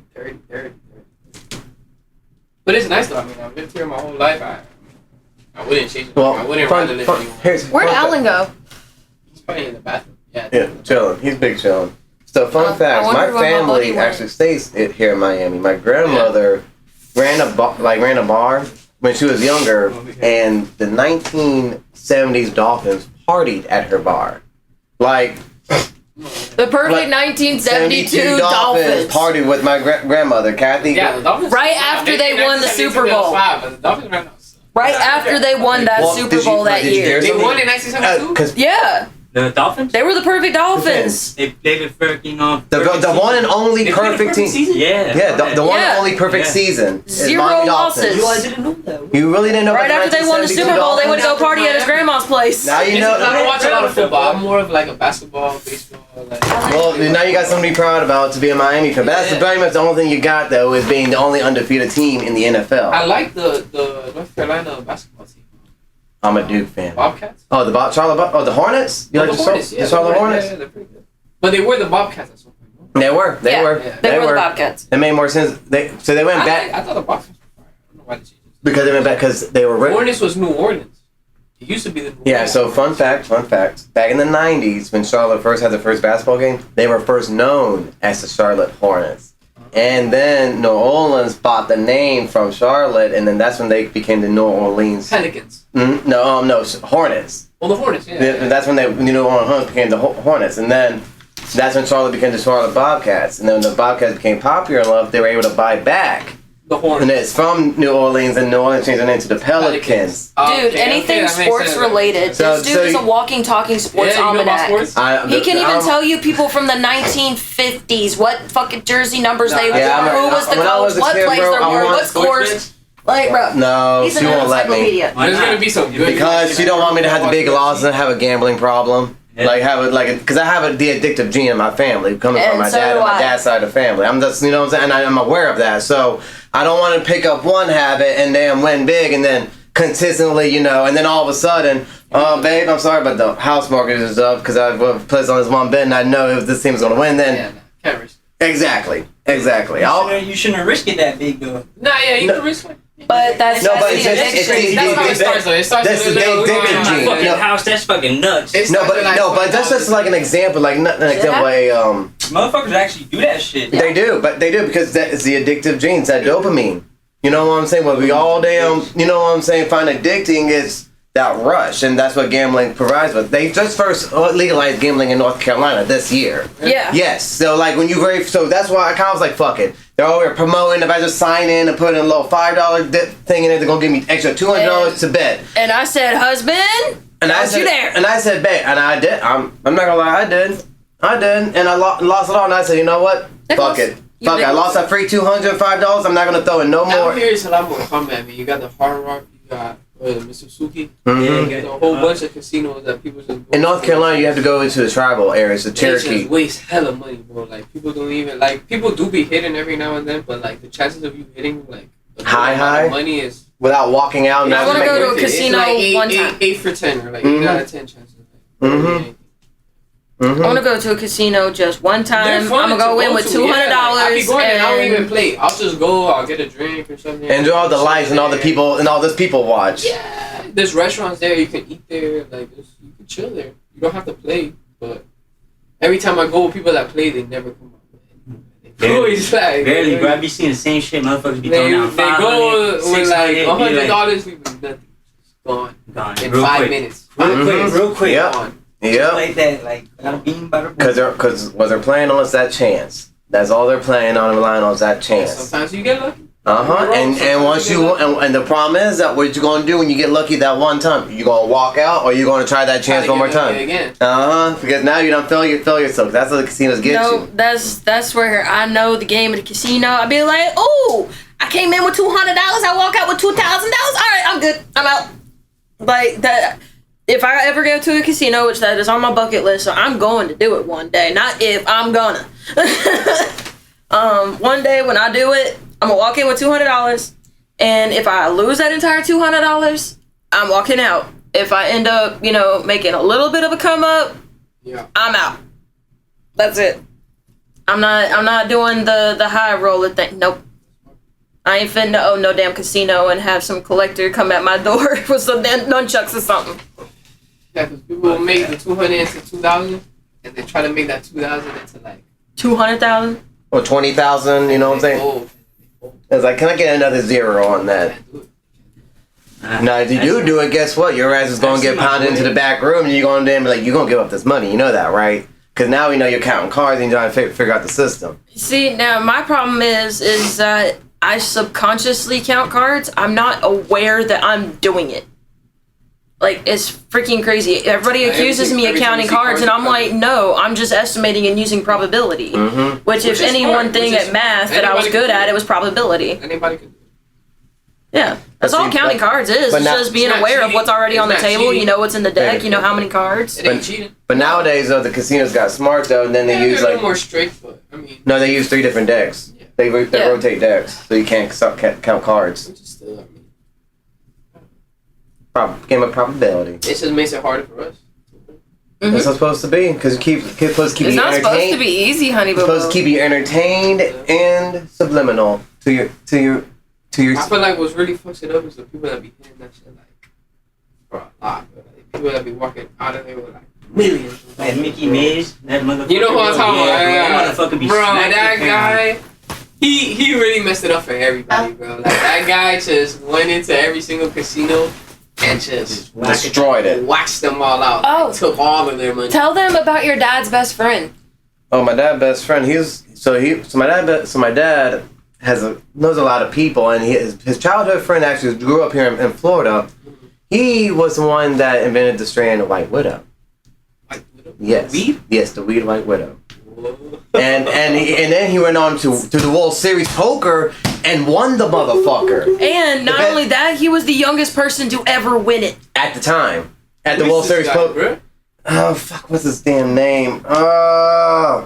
[SPEAKER 3] But it's nice though. I mean, I've lived here my whole life. I wouldn't change it. I wouldn't rather live anywhere.
[SPEAKER 2] Where'd Alan go?
[SPEAKER 3] He's probably in the bathroom. Yeah,
[SPEAKER 1] chilling. He's big chilling. So fun fact: my family actually stays here in Miami. My grandmother ran a bar when she was younger, and the 1970s Dolphins partied at her bar. Like
[SPEAKER 2] the perfect 1972 Dolphins
[SPEAKER 1] partied with my grandmother, Kathy.
[SPEAKER 3] Yeah, the Dolphins.
[SPEAKER 2] Right after they won the Super Bowl. Right after they won that Super Bowl that year.
[SPEAKER 3] They won in 1972?
[SPEAKER 2] Yeah.
[SPEAKER 5] The Dolphins?
[SPEAKER 2] They were the perfect Dolphins.
[SPEAKER 5] They played with freaking
[SPEAKER 1] the one and only perfect team.
[SPEAKER 5] Yeah.
[SPEAKER 1] The one and only perfect season.
[SPEAKER 2] 0 losses.
[SPEAKER 5] I didn't know that.
[SPEAKER 1] You really didn't know.
[SPEAKER 2] Right after they won the Super Bowl, they would go party at his grandma's place.
[SPEAKER 1] Now you know.
[SPEAKER 3] I don't watch a lot of football. I'm more of like a basketball, baseball.
[SPEAKER 1] Well, now you got something to be proud about to be a Miami fan. That's pretty much the only thing you got though, is being the only undefeated team in the NFL.
[SPEAKER 3] I like the North Carolina basketball team.
[SPEAKER 1] I'm a Duke fan.
[SPEAKER 3] Bobcats?
[SPEAKER 1] Oh, the the Hornets? You like the Hornets? The Charlotte Hornets?
[SPEAKER 3] Yeah, they're pretty good. But they were the Bobcats at some point.
[SPEAKER 1] They were.
[SPEAKER 2] They were the Bobcats.
[SPEAKER 1] It made more sense. So they went back.
[SPEAKER 3] I thought the Bobcats were fire. I don't know why they changed it.
[SPEAKER 1] Because they went back because they were.
[SPEAKER 3] Hornets was New Orleans. It used to be the New Orleans.
[SPEAKER 1] Yeah, so fun fact. Back in the 90s, when Charlotte first had the first basketball game, they were first known as the Charlotte Hornets. And then New Orleans bought the name from Charlotte, and then that's when they became the New Orleans
[SPEAKER 3] Pelicans.
[SPEAKER 1] No, Hornets.
[SPEAKER 3] Well, the Hornets, yeah.
[SPEAKER 1] That's when New Orleans became the Hornets, and then that's when Charlotte became the Charlotte Bobcats. And then when the Bobcats became popular enough, they were able to buy back
[SPEAKER 3] the Hornets.
[SPEAKER 1] And it's from New Orleans, and New Orleans changed their name to the Pelicans.
[SPEAKER 2] Dude, anything sports related. This dude is a walking, talking sports almanac. He can even tell you people from the 1950s, what fucking jersey numbers they wore, who was the coach, what plays they were, what scores. Like, bro.
[SPEAKER 1] No, she won't let me.
[SPEAKER 3] There's gonna be some good.
[SPEAKER 1] Because she don't want me to have the big laws and have a gambling problem. Yeah. Because I have the addictive gene in my family, coming from my dad and my dad's side of the family. I'm just, you know what I'm saying, and I'm aware of that. So I don't want to pick up one habit and then win big and then consistently, you know, and then all of a sudden, babe, I'm sorry, but the house mortgage is up because I placed on this one bet and I know if this team's gonna win, then
[SPEAKER 3] can't risk it.
[SPEAKER 1] Exactly.
[SPEAKER 5] You shouldn't risk it that big though.
[SPEAKER 3] You can risk it.
[SPEAKER 2] But that's
[SPEAKER 3] that's how it starts though. It starts with
[SPEAKER 1] the addictive gene.
[SPEAKER 5] Fucking house, that's fucking nuts.
[SPEAKER 1] But that's just like an example, like not an example.
[SPEAKER 5] Motherfuckers actually do that shit.
[SPEAKER 1] They do because that is the addictive gene. It's that dopamine. You know what I'm saying? What we all you know what I'm saying, find addicting is that rush, and that's what gambling provides with. They just first legalized gambling in North Carolina this year.
[SPEAKER 2] Yeah.
[SPEAKER 1] Yes. So like when so that's why I kind of was like, fuck it. They're over promoting. If I just sign in and put in a little $5 thing in it, they're gonna give me extra $200 to bet.
[SPEAKER 2] And I said, husband,
[SPEAKER 1] and I said,
[SPEAKER 2] you there?
[SPEAKER 1] And I said, bet, and I did. I'm not gonna lie, I did, and I lost it all. And I said, you know what? Fuck it. Fuck it. I lost that free $205. I'm not gonna throw in no more.
[SPEAKER 3] Out here is a lot more fun, man. You got the Hard Rock. You got Mississippi. You got a whole bunch of casinos that people just go
[SPEAKER 1] in North Carolina, you have to go into the tribal areas, the Cherokee.
[SPEAKER 3] They just waste hella money, bro. Like people don't even people do be hitting every now and then, but like the chances of you hitting like
[SPEAKER 1] high
[SPEAKER 3] money is
[SPEAKER 1] without walking out.
[SPEAKER 2] I want to go to a casino one time.
[SPEAKER 3] 8 for 10 or like 8 out of 10 chances.
[SPEAKER 2] I want to go to a casino just one time. I'm gonna go in with $200.
[SPEAKER 3] I'll be going and I don't even play. I'll just go. I'll get a drink or something.
[SPEAKER 1] Enjoy all the lights and all the people and all this people watch.
[SPEAKER 3] Yeah, there's restaurants there. You can eat there. Like you can chill there. You don't have to play. But every time I go with people that play, they never come out. Always like
[SPEAKER 5] barely, bro. I be seeing the same shit. Motherfuckers be throwing out
[SPEAKER 3] They go with like $100. We be nothing. Gone in
[SPEAKER 5] real
[SPEAKER 3] 5
[SPEAKER 5] quick.
[SPEAKER 3] minutes.
[SPEAKER 5] Real quick.
[SPEAKER 1] Yep.
[SPEAKER 3] Gone.
[SPEAKER 1] Yep.
[SPEAKER 5] Like that, like got a bean by the
[SPEAKER 1] Because what they're playing on is that chance. That's all they're playing on, relying on is that chance.
[SPEAKER 3] Sometimes you get lucky.
[SPEAKER 1] And once and the problem is that what you gonna do when you get lucky that one time? You gonna walk out or you gonna try that chance one more time?
[SPEAKER 3] Again.
[SPEAKER 1] Because now you don't feel yourself. That's what the casinos get
[SPEAKER 2] No,
[SPEAKER 1] you.
[SPEAKER 2] that's where I know the game of the casino. I'd be like, oh, I came in with $200. I walk out with $2,000. All right, I'm good. I'm out. Like that. If I ever go to a casino, which that is on my bucket list, so I'm going to do it one day. Not if, I'm gonna. One day when I do it, I'm gonna walk in with $200, and if I lose that entire $200, I'm walking out. If I end up, making a little bit of a come up, I'm out. That's it. I'm not doing the high roller thing. Nope. I ain't finna own no damn casino and have some collector come at my door with some nunchucks or something.
[SPEAKER 3] Yeah, because people will make the 200 into 2,000, and they try to make that 2,000 into like
[SPEAKER 2] 200,000
[SPEAKER 1] or 20,000. You know what I'm saying? It's like, can I get another zero on that? Now, if you do it, guess what? Your ass is gonna get pounded into the back room, and you're gonna then be like, you're gonna give up this money. You know that, right? Because now we know you're counting cards and you're trying to figure out the system.
[SPEAKER 2] See, now my problem is that I subconsciously count cards. I'm not aware that I'm doing it. Like, it's freaking crazy. Everybody accuses me of counting cards, and I'm like, no, I'm just estimating and using probability.
[SPEAKER 1] Mm-hmm.
[SPEAKER 2] Which if any one thing at math that I was good at, it was probability.
[SPEAKER 3] Anybody can do it.
[SPEAKER 2] Yeah, that's all counting cards is. It's just being aware of what's already on the table. You know what's in the deck. You know how many cards.
[SPEAKER 3] It ain't cheating.
[SPEAKER 1] But nowadays, though, the casinos got smart, though, and then they use
[SPEAKER 3] a
[SPEAKER 1] like
[SPEAKER 3] little more strict, but I mean.
[SPEAKER 1] No, they use 3 different decks.
[SPEAKER 3] Yeah.
[SPEAKER 1] They rotate decks, so you can't count cards.
[SPEAKER 3] Which is still, I mean.
[SPEAKER 1] Game of probability.
[SPEAKER 3] It just makes it harder for us.
[SPEAKER 2] Mm-hmm.
[SPEAKER 1] That's what's supposed to be, because it's supposed to keep
[SPEAKER 2] It's
[SPEAKER 1] you
[SPEAKER 2] not
[SPEAKER 1] entertained.
[SPEAKER 2] supposed to be easy, honey.
[SPEAKER 1] It's supposed to keep you entertained and subliminal to your.
[SPEAKER 3] I feel like what's really fucks it up is the people that be hitting that shit like for a lot. But like, people that be walking out of there with like millions.
[SPEAKER 5] Like Mickey Mays, that motherfucker.
[SPEAKER 3] You know who I'm talking about?
[SPEAKER 5] That motherfucker be
[SPEAKER 3] bro,
[SPEAKER 5] smacking
[SPEAKER 3] that
[SPEAKER 5] the
[SPEAKER 3] guy. He really messed it up for everybody, bro. Like that guy just went into every single casino and just
[SPEAKER 1] destroyed it.
[SPEAKER 3] Waxed them all out.
[SPEAKER 2] Oh.
[SPEAKER 3] Like, took all of their money.
[SPEAKER 2] Tell them about your dad's best friend.
[SPEAKER 1] Oh, my dad's best friend. My dad knows a lot of people, and his childhood friend actually grew up here in Florida. He was the one that invented the strain of White Widow.
[SPEAKER 3] White Widow?
[SPEAKER 1] Yes.
[SPEAKER 3] Weed?
[SPEAKER 1] Yes, the weed White Widow.
[SPEAKER 3] Whoa.
[SPEAKER 1] And then he went on to the World Series poker and won the motherfucker.
[SPEAKER 2] And not only that, he was the youngest person to ever win it.
[SPEAKER 1] At the time. At the
[SPEAKER 3] Who
[SPEAKER 1] World
[SPEAKER 3] is this
[SPEAKER 1] Series
[SPEAKER 3] guy,
[SPEAKER 1] poker.
[SPEAKER 3] bro?
[SPEAKER 1] Oh, fuck, what's his damn name?
[SPEAKER 3] I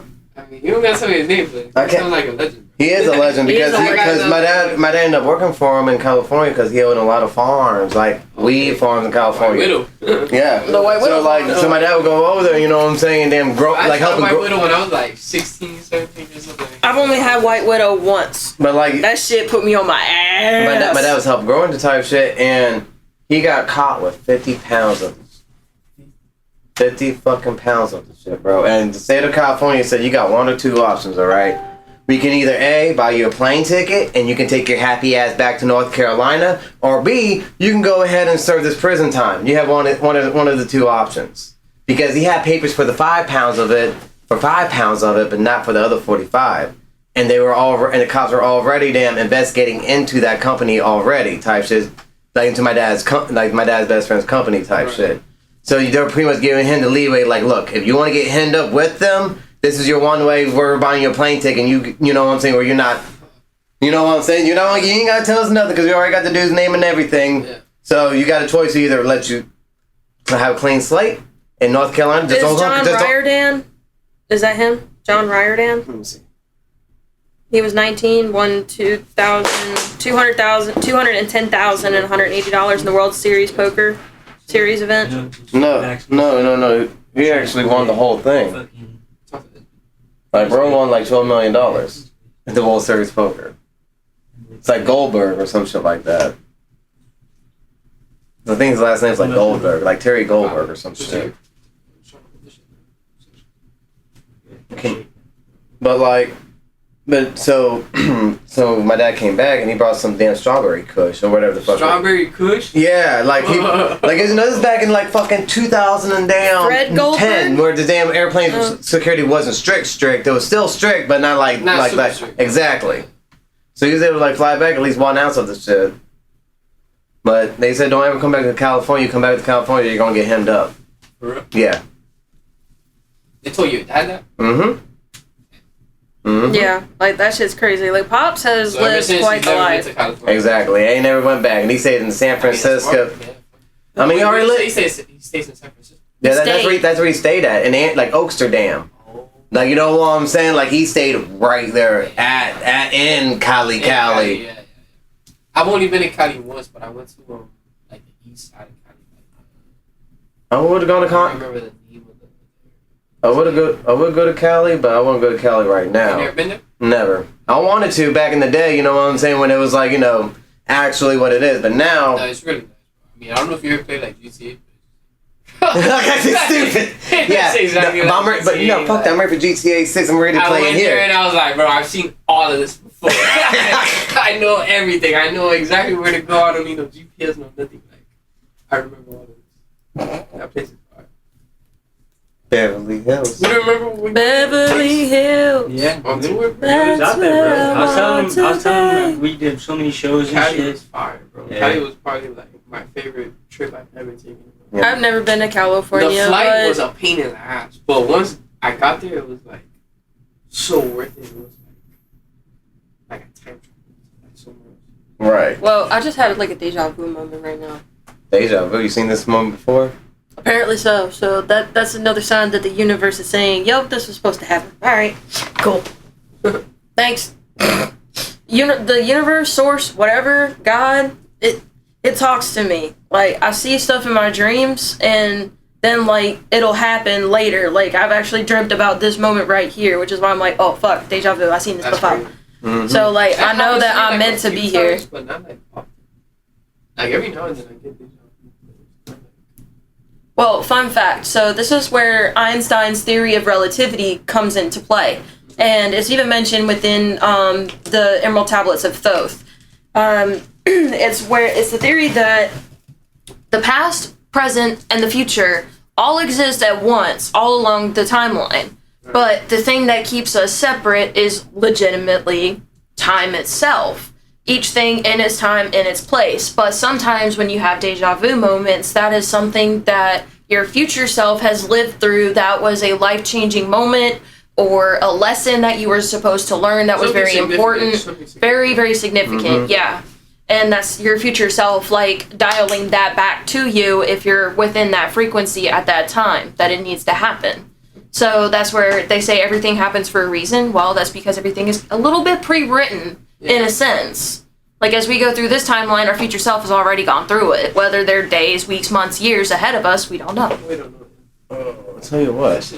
[SPEAKER 3] mean, you don't gotta tell me his name, but
[SPEAKER 1] I
[SPEAKER 3] he
[SPEAKER 1] can't-
[SPEAKER 3] sounds like a legend.
[SPEAKER 1] He is a legend
[SPEAKER 2] He is
[SPEAKER 1] because
[SPEAKER 2] a legend.
[SPEAKER 1] my dad ended up working for him in California because he owned a lot of farms, like weed farms in
[SPEAKER 3] White
[SPEAKER 1] California.
[SPEAKER 3] Widow.
[SPEAKER 1] Yeah.
[SPEAKER 2] The White Widow
[SPEAKER 1] So my dad would go over there, you know what I'm saying, and then grow,
[SPEAKER 3] I
[SPEAKER 1] like help
[SPEAKER 3] tried
[SPEAKER 1] him
[SPEAKER 3] White
[SPEAKER 1] grow.
[SPEAKER 3] Widow when I was like 16, 17 years old.
[SPEAKER 2] I've only had White Widow once.
[SPEAKER 1] But like
[SPEAKER 2] That shit put me on my ass.
[SPEAKER 1] my dad was helping grow into type shit, and he got caught with 50 pounds of this. 50 fucking pounds of this shit, bro. And the state of California said you got one or two options, all right? We can either A, buy you a plane ticket and you can take your happy ass back to North Carolina, or B, you can go ahead and serve this prison time. You have one of the two options. Because he had papers for the 5 pounds of it, but not for the other 45. And the cops were already damn investigating into that company already, type shit. Like into my dad's best friend's company type shit. So they're pretty much giving him the leeway, like, look, if you want to get hemmed up with them, this is your one way. We're buying you a plane ticket, and you know what I'm saying, or you're not, you know what I'm saying, you ain't gotta tell us nothing because we already got the dude's name and everything. Yeah. So you got a choice to either let you have a clean slate in North Carolina.
[SPEAKER 2] Is John Riordan? Is that him? John Riordan?
[SPEAKER 1] Let me see.
[SPEAKER 2] He was 19, won $210,000 and $180 in the World Series poker series event.
[SPEAKER 1] No. He actually won the whole thing. Like, bro won like $12 million at the World Series poker. It's like Goldberg or some shit like that. I think his last name's like Goldberg, like Terry Goldberg or some shit. Okay. But like, But so my dad came back and he brought some damn strawberry kush or whatever the fuck.
[SPEAKER 3] Strawberry kush?
[SPEAKER 1] Yeah, like he this is back in like fucking 2000 and
[SPEAKER 2] Fred Goldberg?
[SPEAKER 1] 10, where the damn airplane security wasn't strict. It was still strict, but not like that.
[SPEAKER 3] Strict.
[SPEAKER 1] Exactly. So he was able to like fly back at least 1 ounce of the shit. But they said don't ever come back to California. You come back to California, you're gonna get hemmed up.
[SPEAKER 3] For real?
[SPEAKER 1] Yeah.
[SPEAKER 3] They told your dad that?
[SPEAKER 1] Mm-hmm. Mm-hmm.
[SPEAKER 2] Yeah, like that shit's crazy. Like Pops has lived quite the life.
[SPEAKER 1] Exactly. He never went back, and he stayed in San Francisco. I mean, he already lived.
[SPEAKER 3] He stays in San Francisco.
[SPEAKER 1] Yeah, that's where he stayed at, in like Oaksterdam.
[SPEAKER 3] Oh.
[SPEAKER 1] Like, you know what I'm saying? Like, he stayed right there in Cali.
[SPEAKER 3] Yeah. I've only been in Cali once, but I went to like the east side of Cali.
[SPEAKER 1] I would have gone to
[SPEAKER 3] I remember the name of the.
[SPEAKER 1] I would go to Cali, but I won't go to Cali right now.
[SPEAKER 3] You never been there?
[SPEAKER 1] Never. I wanted to back in the day, you know what I'm saying, when it was like, you know, actually what it is. But now...
[SPEAKER 3] No, it's really nice. I mean, I don't know if you ever played like GTA.
[SPEAKER 1] That's stupid. Yeah,
[SPEAKER 3] exactly
[SPEAKER 1] but no, fuck that. I'm ready for GTA 6. I'm ready to play in here.
[SPEAKER 3] I went there and I was like, bro, I've seen all of this before. I know everything. I know exactly where to go. I don't need no GPS, no nothing. Like, I remember all of this. That place is fire.
[SPEAKER 1] Beverly Hills.
[SPEAKER 3] You remember when
[SPEAKER 2] Beverly Hills.
[SPEAKER 5] Yeah,
[SPEAKER 3] on tour?
[SPEAKER 5] it was out there, bro. I was telling
[SPEAKER 2] today.
[SPEAKER 5] him we did so many shows and
[SPEAKER 3] Cali
[SPEAKER 5] shit.
[SPEAKER 3] was fire, bro.
[SPEAKER 5] Yeah.
[SPEAKER 3] Cali was probably like my favorite trip I've ever taken.
[SPEAKER 1] Yeah.
[SPEAKER 2] I've never been to California.
[SPEAKER 3] The flight
[SPEAKER 2] but
[SPEAKER 3] was a pain in the ass, but once I got there, it was like so worth it. It was like a time travel, like somewhere else.
[SPEAKER 1] Right.
[SPEAKER 2] Well, I just had like a deja vu moment right now.
[SPEAKER 1] Deja vu. You seen this moment before?
[SPEAKER 2] Apparently so. So that's another sign that the universe is saying, "Yo, this was supposed to happen." All right, cool. Thanks. The universe, source, whatever, God, it talks to me. Like, I see stuff in my dreams, and then like it'll happen later. Like, I've actually dreamt about this moment right here, which is why I'm like, oh fuck, deja vu. I've seen this before.
[SPEAKER 1] Mm-hmm.
[SPEAKER 2] So like, I know that I'm
[SPEAKER 3] like
[SPEAKER 2] meant
[SPEAKER 3] a
[SPEAKER 2] to
[SPEAKER 3] few
[SPEAKER 2] be here.
[SPEAKER 3] times, but not like often. Like every now and then I get deja vu.
[SPEAKER 2] Well, fun fact. So this is where Einstein's theory of relativity comes into play. And it's even mentioned within the Emerald Tablets of Thoth. It's the theory that the past, present, and the future all exist at once, all along the timeline. But the thing that keeps us separate is legitimately time itself. Each thing in its time, in its place. But sometimes when you have deja vu moments, that is something that your future self has lived through that was a life-changing moment or a lesson that you were supposed to learn that was very important. Very, very significant, yeah. And that's your future self, like, dialing that back to you if you're within that frequency at that time, that it needs to happen. So that's where they say everything happens for a reason. Well, that's because everything is a little bit pre-written, in a sense. Like, as we go through this timeline, our future self has already gone through it. Whether they're days, weeks, months, years ahead of us, we don't know.
[SPEAKER 3] We don't know.
[SPEAKER 1] I'll tell you what.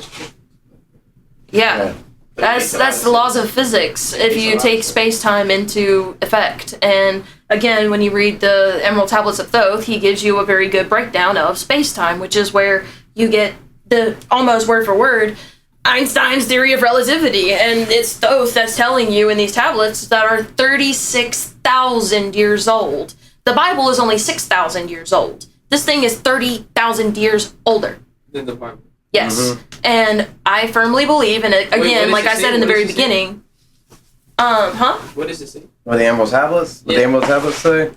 [SPEAKER 2] Yeah. That's the laws of physics if you take space-time into effect. And again, when you read the Emerald Tablets of Thoth, he gives you a very good breakdown of space-time, which is where you get the almost word for word Einstein's theory of relativity. And it's Thoth that's telling you in these tablets that are 36,000 years old. The Bible is only 6,000 years old. This thing is 30,000 years older.
[SPEAKER 3] Than the Bible.
[SPEAKER 2] Yes. And I firmly believe, and again, like I said in the very beginning,
[SPEAKER 3] What does it say?
[SPEAKER 1] What the Emerald Tablets? What the Emerald Tablets say?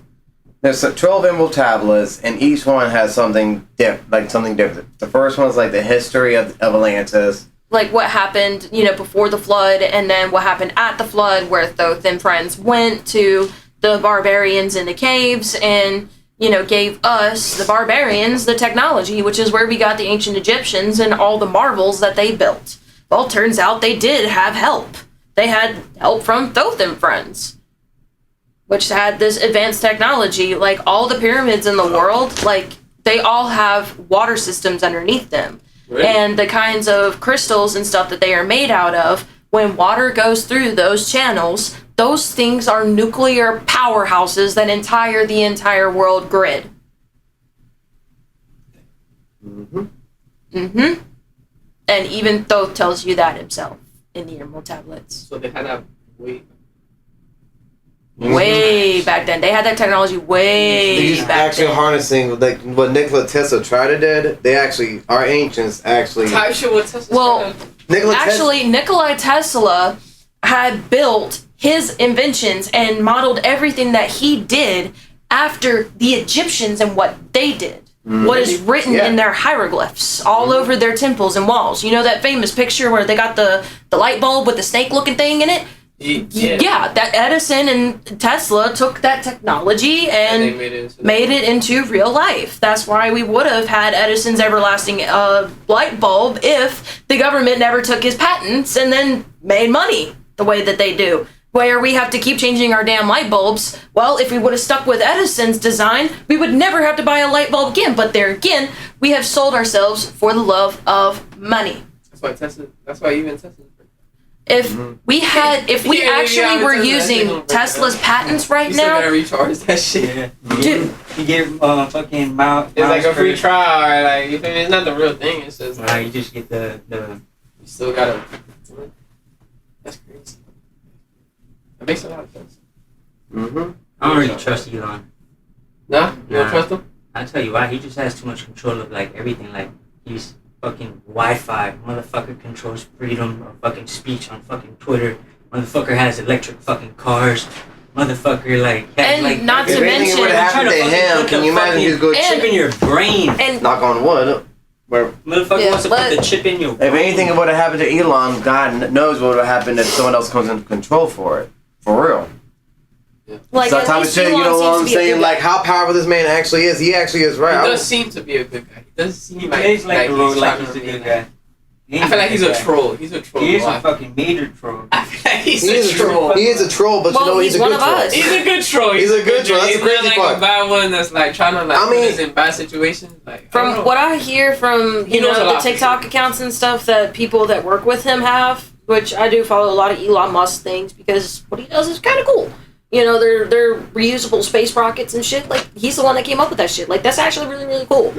[SPEAKER 1] There's 12 Emerald Tablets, and each one has something different. The first one's like the history of Atlantis.
[SPEAKER 2] Like what happened, before the flood, and then what happened at the flood, where Thoth and friends went to the barbarians in the caves and gave us, the barbarians, the technology, which is where we got the ancient Egyptians and all the marvels that they built. Well, turns out they did have help. They had help from Thoth and friends, which had this advanced technology. Like, all the pyramids in the world, like, they all have water systems underneath them. Really? And the kinds of crystals and stuff that they are made out of, when water goes through those channels, those things are nuclear powerhouses that the entire world grid. And even Thoth tells you that himself in the Emerald Tablets.
[SPEAKER 3] So they had that
[SPEAKER 2] Way back then. They had that technology way
[SPEAKER 1] These
[SPEAKER 2] back
[SPEAKER 1] actually
[SPEAKER 2] then.
[SPEAKER 1] harnessing like what Nikola Tesla tried to do. They actually, our ancients actually.
[SPEAKER 3] Type shit with Tesla.
[SPEAKER 2] Well, actually, Nikola Tesla had built his inventions and modeled everything that he did after the Egyptians and what they did. What is written in their hieroglyphs all over their temples and walls. You know that famous picture where they got the light bulb with the snake looking thing in it? Yeah, that Edison and Tesla took that technology and
[SPEAKER 3] they made it
[SPEAKER 2] into real life. That's why we would have had Edison's everlasting light bulb if the government never took his patents and then made money the way that they do. Where we have to keep changing our damn light bulbs. Well, if we would have stuck with Edison's design, we would never have to buy a light bulb again. But there again, we have sold ourselves for the love of money.
[SPEAKER 3] That's why even Tesla.
[SPEAKER 2] If we actually were using Tesla's patents right now,
[SPEAKER 3] you still gotta recharge that shit.
[SPEAKER 2] Dude.
[SPEAKER 5] You get fucking miles.
[SPEAKER 3] It's like a free trial, like you feel me? It's not the real thing. It's just
[SPEAKER 5] Nah, you just get the.
[SPEAKER 3] You still gotta. That's crazy. It makes a lot of sense.
[SPEAKER 5] I don't really trust Elon.
[SPEAKER 3] Nah, you don't trust him?
[SPEAKER 5] I'll tell you why. He just has too much control of like everything. Like he's fucking Wi-Fi. Motherfucker controls freedom of fucking speech on fucking Twitter. Motherfucker has electric fucking cars. Motherfucker like has,
[SPEAKER 2] and
[SPEAKER 5] like,
[SPEAKER 2] not to
[SPEAKER 1] If anything
[SPEAKER 2] mention,
[SPEAKER 1] would have happened to him, can you imagine he's good
[SPEAKER 5] chip in your brain?
[SPEAKER 2] and
[SPEAKER 1] knock on wood? Where
[SPEAKER 5] Motherfucker wants to put the chip in your brain.
[SPEAKER 1] if anything would have happened to Elon, God knows what would have happened if someone else comes in control for it. For real.
[SPEAKER 2] like
[SPEAKER 1] So
[SPEAKER 2] at
[SPEAKER 1] type of
[SPEAKER 2] least
[SPEAKER 1] shit, you
[SPEAKER 2] Elon
[SPEAKER 1] know what
[SPEAKER 2] seems
[SPEAKER 1] I'm
[SPEAKER 2] to be a
[SPEAKER 1] saying?
[SPEAKER 2] good
[SPEAKER 1] Like
[SPEAKER 2] guy.
[SPEAKER 1] how powerful this man actually is. He actually is right.
[SPEAKER 3] He does seem to be a good guy. He does seem
[SPEAKER 5] He
[SPEAKER 3] like
[SPEAKER 5] plays like the
[SPEAKER 3] he's
[SPEAKER 5] role like
[SPEAKER 3] trying
[SPEAKER 5] he's
[SPEAKER 3] to
[SPEAKER 5] a
[SPEAKER 3] be
[SPEAKER 5] good
[SPEAKER 3] that.
[SPEAKER 5] guy.
[SPEAKER 3] I feel like he's a troll. He's a troll.
[SPEAKER 5] He is a fucking major troll.
[SPEAKER 3] I feel like he's
[SPEAKER 1] He is
[SPEAKER 3] a troll.
[SPEAKER 1] He is a troll, but
[SPEAKER 2] Well,
[SPEAKER 1] you know he's a
[SPEAKER 2] he's
[SPEAKER 1] good
[SPEAKER 2] one of
[SPEAKER 1] troll.
[SPEAKER 2] us.
[SPEAKER 3] He's a good troll.
[SPEAKER 1] He's a good troll. That's
[SPEAKER 3] He's
[SPEAKER 1] the crazy
[SPEAKER 3] not like
[SPEAKER 1] part.
[SPEAKER 3] a bad one that's like trying to like
[SPEAKER 1] I mean-
[SPEAKER 3] put us in bad situations. Like I don't
[SPEAKER 2] From
[SPEAKER 3] know.
[SPEAKER 2] what I hear from
[SPEAKER 3] He knows a
[SPEAKER 2] the
[SPEAKER 3] lot.
[SPEAKER 2] TikTok accounts and stuff that people that work with him have, which I do follow a lot of Elon Musk things because what he does is kind of cool. You know, they're reusable space rockets and shit. Like he's the one that came up with that shit. Like that's actually really really cool.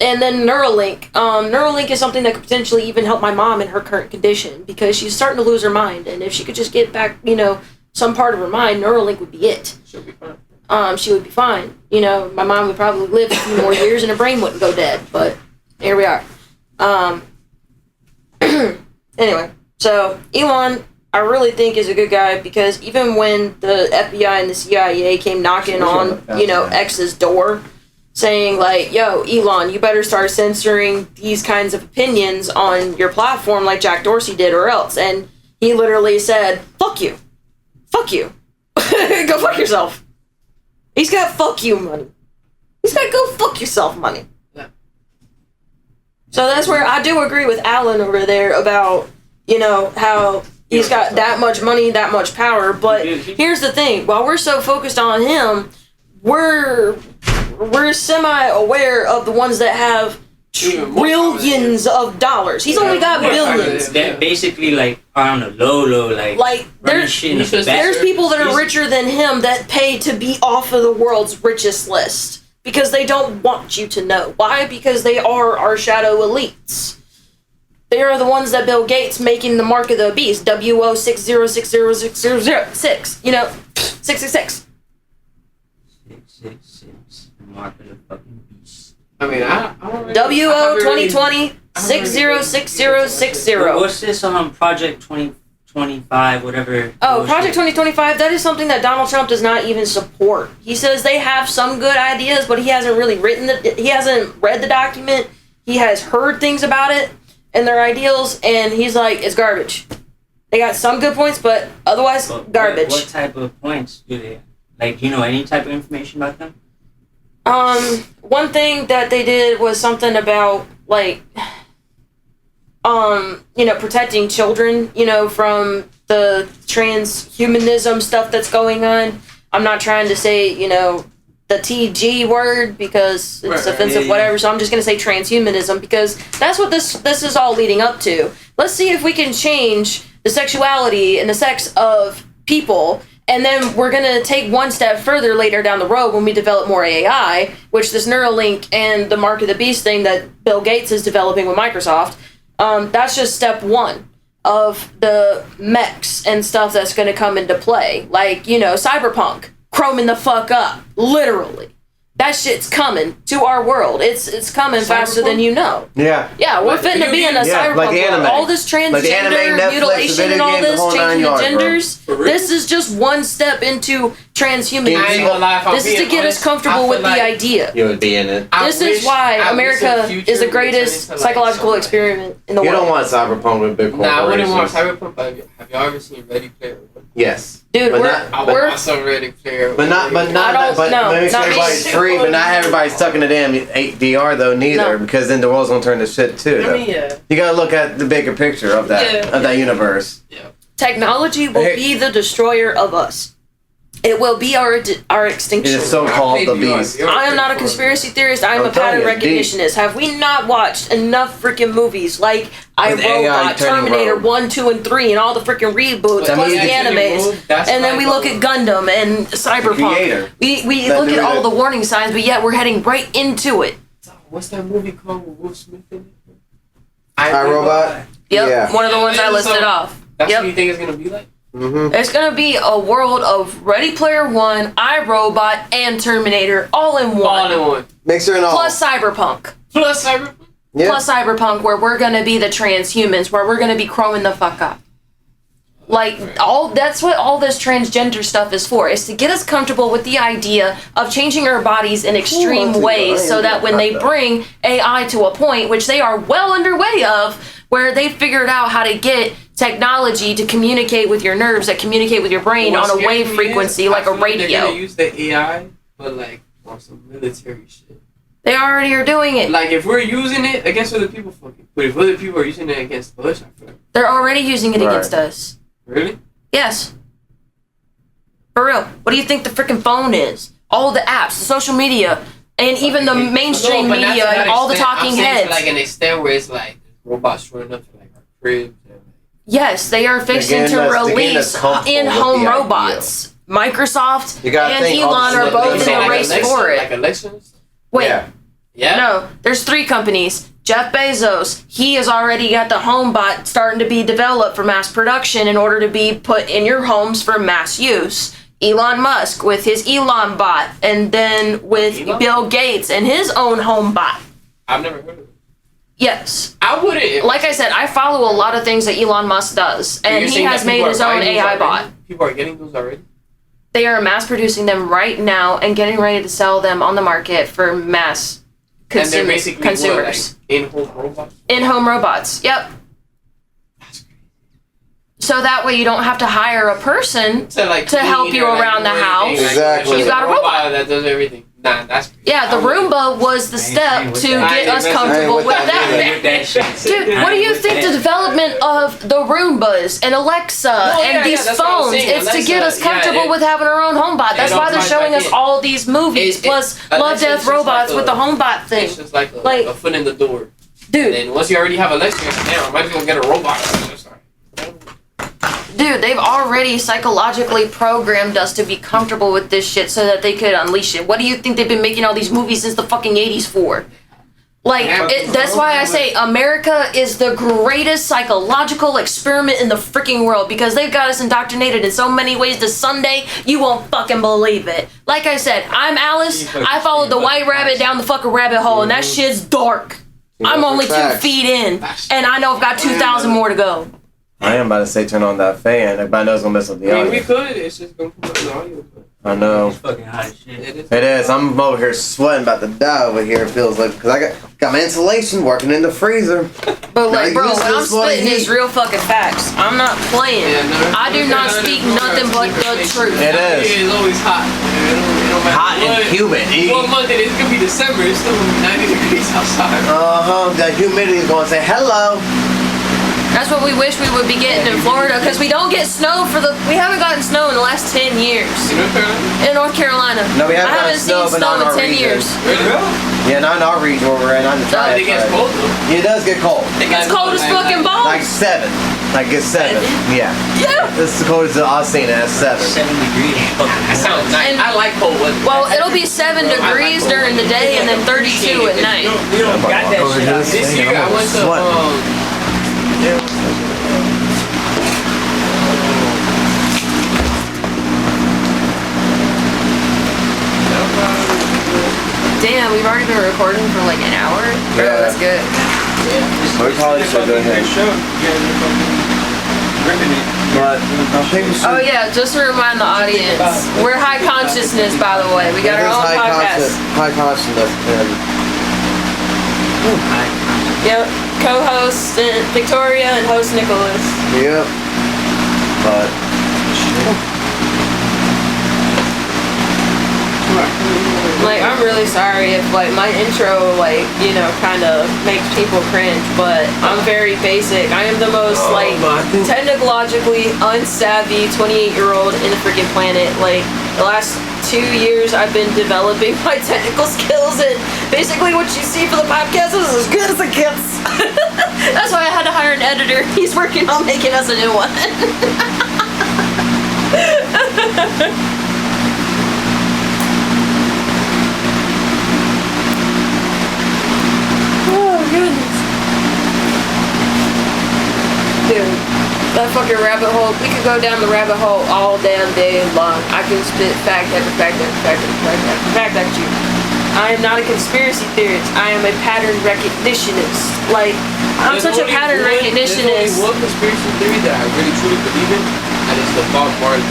[SPEAKER 2] And then Neuralink. Neuralink is something that could potentially even help my mom in her current condition because she's starting to lose her mind. And if she could just get back, you know, some part of her mind, Neuralink would be it.
[SPEAKER 3] She'll be fine.
[SPEAKER 2] She would be fine. You know, my mom would probably live a few more years and her brain wouldn't go dead. But here we are. Anyway, so Elon, I really think is a good guy because even when the FBI and the CIA came knocking on, you know, X's door, saying like, yo, Elon, you better start censoring these kinds of opinions on your platform like Jack Dorsey did or else. And he literally said, fuck you. Fuck you. Go fuck yourself. He's got fuck you money. He's got go fuck yourself money.
[SPEAKER 3] Yeah.
[SPEAKER 2] So that's where I do agree with Alan over there about, you know, how he's got that much money, that much power. But here's the thing. While we're so focused on him, we're semi-aware of the ones that have trillions of dollars. He's only got billions.
[SPEAKER 5] That basically like on a low like
[SPEAKER 2] Like
[SPEAKER 5] running
[SPEAKER 2] there's
[SPEAKER 5] shit in the back.
[SPEAKER 2] there's people that are richer than him that pay to be off of the world's richest list because they don't want you to know. Why? Because they are our shadow elites. They are the ones that Bill Gates making the mark of the beast. WO6060606. You know, 666.
[SPEAKER 5] 666. Mark of the fucking beast.
[SPEAKER 3] I mean, I don't really,
[SPEAKER 2] WO 2020 606060.
[SPEAKER 5] What's this Project 2025, whatever?
[SPEAKER 2] Oh, Project 2025, that is something that Donald Trump does not even support. He says they have some good ideas, but he hasn't really he hasn't read the document. He has heard things about it and their ideals, and he's like, it's garbage. They got some good points, but otherwise,
[SPEAKER 5] But
[SPEAKER 2] garbage.
[SPEAKER 5] What type of points do they? Like, you know, any type of information about them?
[SPEAKER 2] One thing that they did was something about, like, you know, protecting children, you know, from the transhumanism stuff that's going on. I'm not trying to say, you know, the TG word because it's offensive, whatever, so I'm just going to say transhumanism because that's what this is all leading up to. Let's see if we can change the sexuality and the sex of people, and then we're going to take one step further later down the road when we develop more AI, which this Neuralink and the Mark of the Beast thing that Bill Gates is developing with Microsoft, that's just step one. of the mechs and stuff that's going to come into play. Like, you know, Cyberpunk, chroming the fuck up, literally. That shit's coming to our world. It's coming faster than you know.
[SPEAKER 1] Yeah.
[SPEAKER 2] Yeah, we're fitting to be in a cyberpunk
[SPEAKER 1] like the
[SPEAKER 2] world.
[SPEAKER 1] anime.
[SPEAKER 2] All this transgender
[SPEAKER 1] Like the anime, Netflix,
[SPEAKER 2] mutilation and all
[SPEAKER 1] video games,
[SPEAKER 2] this,
[SPEAKER 1] the whole
[SPEAKER 2] changing the
[SPEAKER 1] 9 yards,
[SPEAKER 2] genders.
[SPEAKER 3] bro.
[SPEAKER 2] This is just one step into transhumanism.
[SPEAKER 3] I ain't gonna lie, if I'm
[SPEAKER 2] This is to
[SPEAKER 3] being
[SPEAKER 2] get us
[SPEAKER 3] honest,
[SPEAKER 2] comfortable
[SPEAKER 3] I
[SPEAKER 2] with
[SPEAKER 3] feel
[SPEAKER 2] the
[SPEAKER 3] like
[SPEAKER 2] idea.
[SPEAKER 1] You would be in it.
[SPEAKER 2] This is why America is the greatest psychological experiment in the
[SPEAKER 1] You
[SPEAKER 2] world.
[SPEAKER 1] don't want cyberpunk with big corporations.
[SPEAKER 3] Nah, I wouldn't want Cyberpunk, but have y'all ever seen Ready Player One?
[SPEAKER 1] Yes.
[SPEAKER 2] Dude,
[SPEAKER 1] But
[SPEAKER 2] we're,
[SPEAKER 1] not-
[SPEAKER 3] I would
[SPEAKER 2] we're
[SPEAKER 3] want some Ready Player
[SPEAKER 1] But not,
[SPEAKER 2] I don't-
[SPEAKER 1] but
[SPEAKER 2] no,
[SPEAKER 1] make sure
[SPEAKER 2] not me.
[SPEAKER 1] everybody's free, but not everybody's stuck in the damn VR though neither,
[SPEAKER 2] No.
[SPEAKER 1] because then the world's gonna turn to shit too. Though.
[SPEAKER 3] I mean, yeah.
[SPEAKER 1] You gotta look at the bigger picture of that universe.
[SPEAKER 2] technology will
[SPEAKER 1] Hey.
[SPEAKER 2] be the destroyer of us. It will be our
[SPEAKER 1] It
[SPEAKER 2] extinction.
[SPEAKER 1] is so called the beast.
[SPEAKER 2] I am not a conspiracy theorist. I am
[SPEAKER 1] I'm
[SPEAKER 2] a
[SPEAKER 1] telling
[SPEAKER 2] pattern
[SPEAKER 1] you,
[SPEAKER 2] recognitionist. Have we not watched enough freaking movies like
[SPEAKER 1] With AI
[SPEAKER 2] iRobot,
[SPEAKER 1] turning
[SPEAKER 2] Terminator
[SPEAKER 1] rogue.
[SPEAKER 2] 1, 2, and 3, and all the freaking reboots,
[SPEAKER 1] That
[SPEAKER 2] plus
[SPEAKER 1] means
[SPEAKER 2] the
[SPEAKER 1] actually
[SPEAKER 2] animes, and then we look at Gundam and Cyberpunk.
[SPEAKER 1] Creator.
[SPEAKER 2] We
[SPEAKER 1] That
[SPEAKER 2] look at
[SPEAKER 1] new-
[SPEAKER 2] all the warning signs, but yet we're heading right into it.
[SPEAKER 3] What's that movie called with Will Smith in it?
[SPEAKER 1] iRobot.
[SPEAKER 2] Yep,
[SPEAKER 1] Yeah.
[SPEAKER 2] one of the ones I listed
[SPEAKER 3] So,
[SPEAKER 2] off.
[SPEAKER 3] That's
[SPEAKER 2] Yep.
[SPEAKER 3] what you think it's gonna be like?
[SPEAKER 1] Mm-hmm.
[SPEAKER 2] It's gonna be a world of Ready Player One, iRobot, and Terminator all in one.
[SPEAKER 3] All in one.
[SPEAKER 1] Mixer and all.
[SPEAKER 2] Plus Cyberpunk.
[SPEAKER 3] Plus Cyberpunk.
[SPEAKER 1] Yeah.
[SPEAKER 2] Plus Cyberpunk, where we're gonna be the transhumans, where we're gonna be chroming the fuck up. Like that's what all this transgender stuff is for. Is to get us comfortable with the idea of changing our bodies in extreme ways, so that when they bring AI to a point, which they are well underway of, where they figured out how to get technology to communicate with your nerves, that communicate with your brain on a wave frequency, like a
[SPEAKER 3] They're
[SPEAKER 2] radio.
[SPEAKER 3] gonna use the AI, but like on some military shit.
[SPEAKER 2] They already are doing it.
[SPEAKER 3] Like if we're using it against other people, fuck it. But if other people are using it against us, I feel like
[SPEAKER 2] They're already using it
[SPEAKER 1] Right.
[SPEAKER 2] against us.
[SPEAKER 3] really.
[SPEAKER 2] Yes. For real. What do you think the freaking phone is? All the apps, the social media, and even the mainstream
[SPEAKER 3] No, but not
[SPEAKER 2] media
[SPEAKER 3] to that
[SPEAKER 2] and all the
[SPEAKER 3] extent.
[SPEAKER 2] talking
[SPEAKER 3] I'm saying
[SPEAKER 2] heads.
[SPEAKER 3] to like an extent where it's like robots running up to like our cribs. And,
[SPEAKER 2] Yes, they are fixing
[SPEAKER 1] getting
[SPEAKER 2] to
[SPEAKER 1] us- they're getting
[SPEAKER 2] release
[SPEAKER 1] us comfortable
[SPEAKER 2] in-home
[SPEAKER 1] with the idea.
[SPEAKER 2] robots. Microsoft
[SPEAKER 1] You gotta
[SPEAKER 2] and
[SPEAKER 1] think all
[SPEAKER 2] Elon
[SPEAKER 1] the
[SPEAKER 2] are
[SPEAKER 1] shit
[SPEAKER 2] both
[SPEAKER 1] they
[SPEAKER 2] in
[SPEAKER 1] say,
[SPEAKER 2] the
[SPEAKER 1] like
[SPEAKER 2] race
[SPEAKER 3] Alexa,
[SPEAKER 2] for it.
[SPEAKER 3] Like Alexa.
[SPEAKER 2] Wait,
[SPEAKER 1] Yeah.
[SPEAKER 3] Yeah.
[SPEAKER 2] no, there's 3 companies. Jeff Bezos, he has already got the HomeBot starting to be developed for mass production in order to be put in your homes for mass use. Elon Musk with his Elon bot, and then with
[SPEAKER 3] Elon?
[SPEAKER 2] Bill Gates and his own HomeBot.
[SPEAKER 3] I've never heard of it.
[SPEAKER 2] Yes.
[SPEAKER 3] I wouldn't.
[SPEAKER 2] Like I said, I follow a lot of things that Elon Musk does,
[SPEAKER 3] So
[SPEAKER 2] and
[SPEAKER 3] you're
[SPEAKER 2] he
[SPEAKER 3] saying
[SPEAKER 2] has
[SPEAKER 3] that people
[SPEAKER 2] made
[SPEAKER 3] are
[SPEAKER 2] his own
[SPEAKER 3] buying these
[SPEAKER 2] AI
[SPEAKER 3] already?
[SPEAKER 2] bot.
[SPEAKER 3] People are getting those already.
[SPEAKER 2] They are mass producing them right now and getting ready to sell them on the market for mass
[SPEAKER 3] And they're basically
[SPEAKER 2] consumers.
[SPEAKER 3] what, like in-home robots.
[SPEAKER 2] In-home robots. Yep. So that way you don't have to hire a person.
[SPEAKER 3] To like
[SPEAKER 2] To help
[SPEAKER 3] clean
[SPEAKER 2] you
[SPEAKER 3] or, like,
[SPEAKER 2] around
[SPEAKER 3] do
[SPEAKER 2] the
[SPEAKER 3] anything.
[SPEAKER 2] house.
[SPEAKER 3] Like,
[SPEAKER 1] Exactly.
[SPEAKER 3] it's
[SPEAKER 2] You
[SPEAKER 3] just
[SPEAKER 2] got a robot.
[SPEAKER 3] that does everything. Nah, that's crazy.
[SPEAKER 2] Yeah, the
[SPEAKER 3] I would-
[SPEAKER 2] Roomba was the step to get us
[SPEAKER 1] I
[SPEAKER 2] comfortable
[SPEAKER 1] ain't
[SPEAKER 2] with
[SPEAKER 1] with
[SPEAKER 2] that.
[SPEAKER 1] that
[SPEAKER 5] That shit.
[SPEAKER 2] Dude, what do you think the development of the Roombas and Alexa and
[SPEAKER 3] yeah,
[SPEAKER 2] these
[SPEAKER 3] that's what I was
[SPEAKER 2] phones?
[SPEAKER 3] saying.
[SPEAKER 2] It's to
[SPEAKER 3] Alexa,
[SPEAKER 2] get us
[SPEAKER 3] yeah,
[SPEAKER 2] comfortable
[SPEAKER 3] it-
[SPEAKER 2] with having our own HomeBot. That's
[SPEAKER 3] it
[SPEAKER 2] why they're
[SPEAKER 3] all
[SPEAKER 2] showing
[SPEAKER 3] ties
[SPEAKER 2] us
[SPEAKER 3] back in.
[SPEAKER 2] all these movies, plus
[SPEAKER 3] Alexa
[SPEAKER 2] Love,
[SPEAKER 3] is
[SPEAKER 2] Death,
[SPEAKER 3] just
[SPEAKER 2] Robots
[SPEAKER 3] like
[SPEAKER 2] with the HomeBot thing.
[SPEAKER 3] It's just like
[SPEAKER 2] Like-
[SPEAKER 3] a foot in the door. And
[SPEAKER 2] Dude,
[SPEAKER 3] then once you already have Alexa, you're like, damn, I might as well get a robot. It's just like-
[SPEAKER 2] dude, they've already psychologically programmed us to be comfortable with this shit so that they could unleash it. What do you think they've been making all these movies since the fucking 80s for? Like, that's why I say America is the greatest psychological experiment in the freaking world, because they've got us indoctrinated in so many ways to Sunday, you won't fucking believe it. Like I said, I'm Alice, I followed the white rabbit down the fucking rabbit hole, and that shit's dark. I'm only 2 feet in, and I know I've got 2,000 more to go.
[SPEAKER 1] I am about to say turn on that fan, but I know it's gonna mess up the
[SPEAKER 3] I mean, we
[SPEAKER 1] audio.
[SPEAKER 3] could. It's just gonna come out in the audio. But
[SPEAKER 1] I know.
[SPEAKER 5] It's fucking hot as shit.
[SPEAKER 1] It is. I'm over here sweating, about to die over here. It feels like, because I got my insulation working in the freezer.
[SPEAKER 2] But like, bro,
[SPEAKER 1] Like,
[SPEAKER 2] when I'm
[SPEAKER 1] this is what
[SPEAKER 2] spitting
[SPEAKER 1] he-
[SPEAKER 2] is real fucking facts. I'm not playing.
[SPEAKER 3] Yeah, no,
[SPEAKER 2] I do not speak nothing but the truth.
[SPEAKER 1] It is.
[SPEAKER 3] It's always hot. It don't matter
[SPEAKER 1] Hot and humid.
[SPEAKER 3] What month it is? It could be December. It's still 90 degrees outside.
[SPEAKER 1] The humidity is going to say hello.
[SPEAKER 2] That's what we wish we would be getting in Florida, because we don't get snow we haven't gotten snow in the last 10 years
[SPEAKER 3] You know what I'm saying?
[SPEAKER 2] in North Carolina.
[SPEAKER 1] No, we
[SPEAKER 2] I
[SPEAKER 1] haven't gotten
[SPEAKER 2] haven't seen
[SPEAKER 1] snow, but not
[SPEAKER 2] snow
[SPEAKER 1] in our
[SPEAKER 2] in 10
[SPEAKER 1] region.
[SPEAKER 2] years.
[SPEAKER 3] Really?
[SPEAKER 1] Yeah, not in our region where we're at. Not in the
[SPEAKER 2] No,
[SPEAKER 3] It gets
[SPEAKER 1] triad.
[SPEAKER 3] cold though.
[SPEAKER 1] It does get cold.
[SPEAKER 2] It's cold as fucking balls.
[SPEAKER 1] Like 7. Like it's 7. Yeah.
[SPEAKER 2] Yeah.
[SPEAKER 1] This is the coldest I've seen it at 7.
[SPEAKER 5] 7 degrees.
[SPEAKER 3] That sounds nice.
[SPEAKER 2] And-
[SPEAKER 3] I like cold weather.
[SPEAKER 2] Well, it'll be 7 degrees during the day and then 32 at night.
[SPEAKER 5] We don't got that shit out
[SPEAKER 3] This
[SPEAKER 5] here.
[SPEAKER 3] year I went to
[SPEAKER 2] recording for like an hour? Bro,
[SPEAKER 1] Yeah.
[SPEAKER 2] that's good.
[SPEAKER 3] Yeah.
[SPEAKER 1] We probably should go ahead. But I think we should.
[SPEAKER 2] Oh yeah, just to remind the audience, we're Heye Consciousness, by the way. We got our own podcast.
[SPEAKER 1] High consciousness.
[SPEAKER 2] Yep, co-host Victoria and host Nicholas.
[SPEAKER 1] Yep. But.
[SPEAKER 2] Like, I'm really sorry if, like, my intro, like, you know, kind of makes people cringe, but I'm very basic. I am the most, like, technologically unsavvy 28-year-old in the freaking planet. Like, the last 2 years I've been developing my technical skills, and basically what you see for the podcast is as good as it gets. That's why I had to hire an editor. He's working on making us a new one. Goodness. Dude, that fucking rabbit hole, we could go down the rabbit hole all damn day long. I can spit fact after fact at you. I am not a conspiracy theorist. I am a pattern recognitionist. Like, I'm such a pattern recognitionist.
[SPEAKER 3] There's only one conspiracy theory that I really truly believe in, and it's the Bob Marley.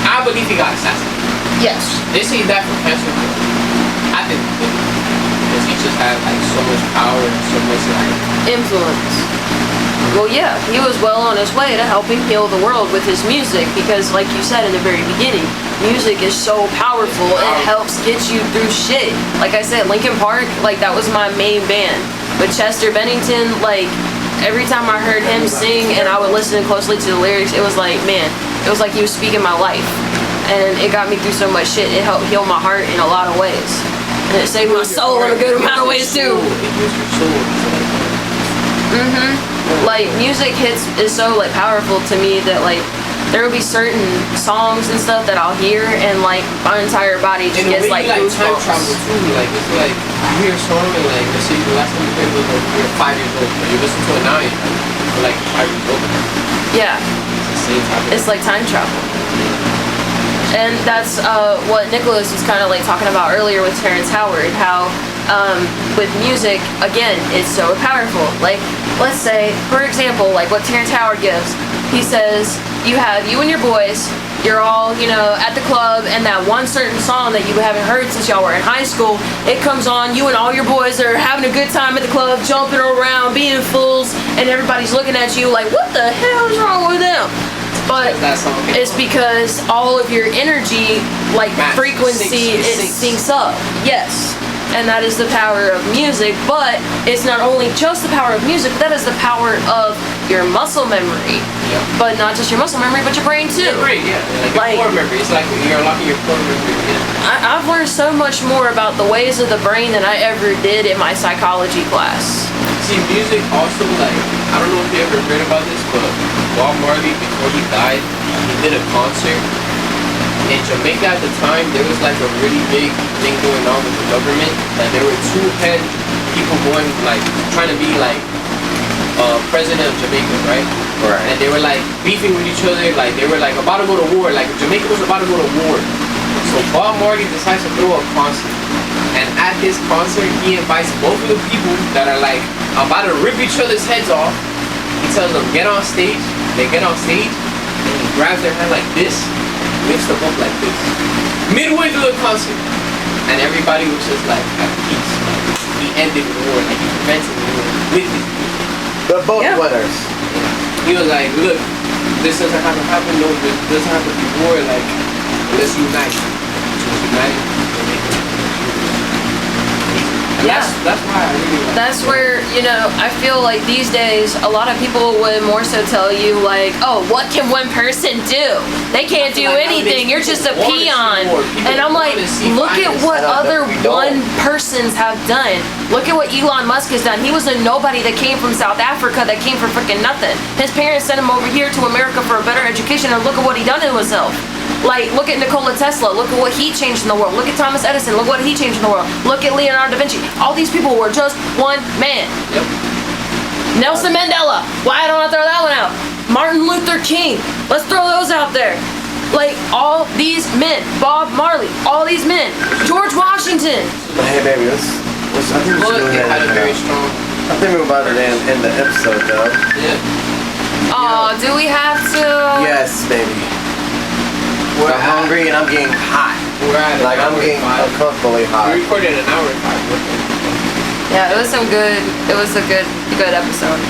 [SPEAKER 3] I believe he got assassinated.
[SPEAKER 2] Yes.
[SPEAKER 3] They say that for cancer. I think because he just had like so much power and so much like
[SPEAKER 2] Influence. Well, yeah, he was well on his way to helping heal the world with his music because, like you said in the very beginning, music is so powerful. It helps get you through shit. Like I said, Linkin Park, like that was my main band. But Chester Bennington, like every time I heard him sing and I would listen closely to the lyrics, it was like, man, it was like he was speaking my life. And it got me through so much shit. It helped heal my heart in a lot of ways. And it saved my soul in a good amount of ways too. Like music is so like powerful to me that like there will be certain songs and stuff that I'll hear and like my entire body just gets like
[SPEAKER 3] time
[SPEAKER 2] goosebumps.
[SPEAKER 3] travel too. Like it's like you hear a song and like let's say the last time you heard it was like you were 5 years old, but you listen to it now you're like 5 years old.
[SPEAKER 2] Yeah.
[SPEAKER 3] It's the same type of
[SPEAKER 2] It's like time travel. And that's what Nicholas was kind of like talking about earlier with Terrence Howard, how with music, again, it's so powerful. Like, let's say, for example, like what Terrence Howard gives, he says, you and your boys, you're all, you know, at the club, and that one certain song that you haven't heard since y'all were in high school, it comes on, you and all your boys are having a good time at the club, jumping around, being fools, and everybody's looking at you like, what the hell is wrong with them? But it's because all of your energy, like frequency, it syncs up. Yes. And that is the power of music, but it's not only just the power of music, that is the power of your muscle memory.
[SPEAKER 3] Yeah.
[SPEAKER 2] But not just your muscle memory, but your brain too.
[SPEAKER 3] Your brain, yeah. Like your core memory. It's like you're unlocking your core memory. Yeah.
[SPEAKER 2] I've learned so much more about the ways of the brain than I ever did in my psychology class.
[SPEAKER 3] See, music also, like, I don't know if you ever read about this, but Bob Marley, before he died, he did a concert. In Jamaica at the time, there was like a really big thing going on with the government, that there were two head people going, like, trying to be like president of Jamaica, right?
[SPEAKER 1] Right.
[SPEAKER 3] And they were like beefing with each other, like they were like about to go to war, like Jamaica was about to go to war. So Bob Marley decides to throw a concert. And at his concert, he invites both of the people that are like about to rip each other's heads off. He tells them, get on stage. They get on stage, and he grabs their hand like this, lifts them up like this. Midway through the concert. And everybody was just like at peace. He ended the war, like he prevented the war with his people.
[SPEAKER 1] They're both winners.
[SPEAKER 3] He was like, look, this doesn't have to happen, no, this doesn't have to be war, like, let's unite. Let's unite.
[SPEAKER 2] Yeah.
[SPEAKER 3] That's why I really like
[SPEAKER 2] That's where, you know, I feel like these days a lot of people would more so tell you like, oh, what can one person do? They can't do anything. You're just a peon. And I'm like, look at what other one persons have done. Look at what Elon Musk has done. He was a nobody that came from South Africa that came from freaking nothing. His parents sent him over here to America for a better education, and look at what he done to himself. Like, look at Nikola Tesla. Look at what he changed in the world. Look at Thomas Edison. Look what he changed in the world. Look at Leonardo da Vinci. All these people were just one man.
[SPEAKER 3] Yep.
[SPEAKER 2] Nelson Mandela. Why don't I throw that one out? Martin Luther King. Let's throw those out there. Like, all these men. Bob Marley. All these men. George Washington.
[SPEAKER 1] Hey, baby, I think we should
[SPEAKER 3] Look,
[SPEAKER 1] go
[SPEAKER 3] it
[SPEAKER 1] ahead
[SPEAKER 3] had a
[SPEAKER 1] and,
[SPEAKER 3] very strong.
[SPEAKER 1] I think we're about to end the episode, though.
[SPEAKER 3] Yeah.
[SPEAKER 2] Oh, do we have to?
[SPEAKER 1] Yes, baby.
[SPEAKER 3] We're
[SPEAKER 1] I'm hungry and I'm getting hot.
[SPEAKER 3] We're at
[SPEAKER 1] Like, I'm getting uncomfortably hot.
[SPEAKER 3] We recorded an hour and 5 minutes.
[SPEAKER 2] Yeah, it was a good episode.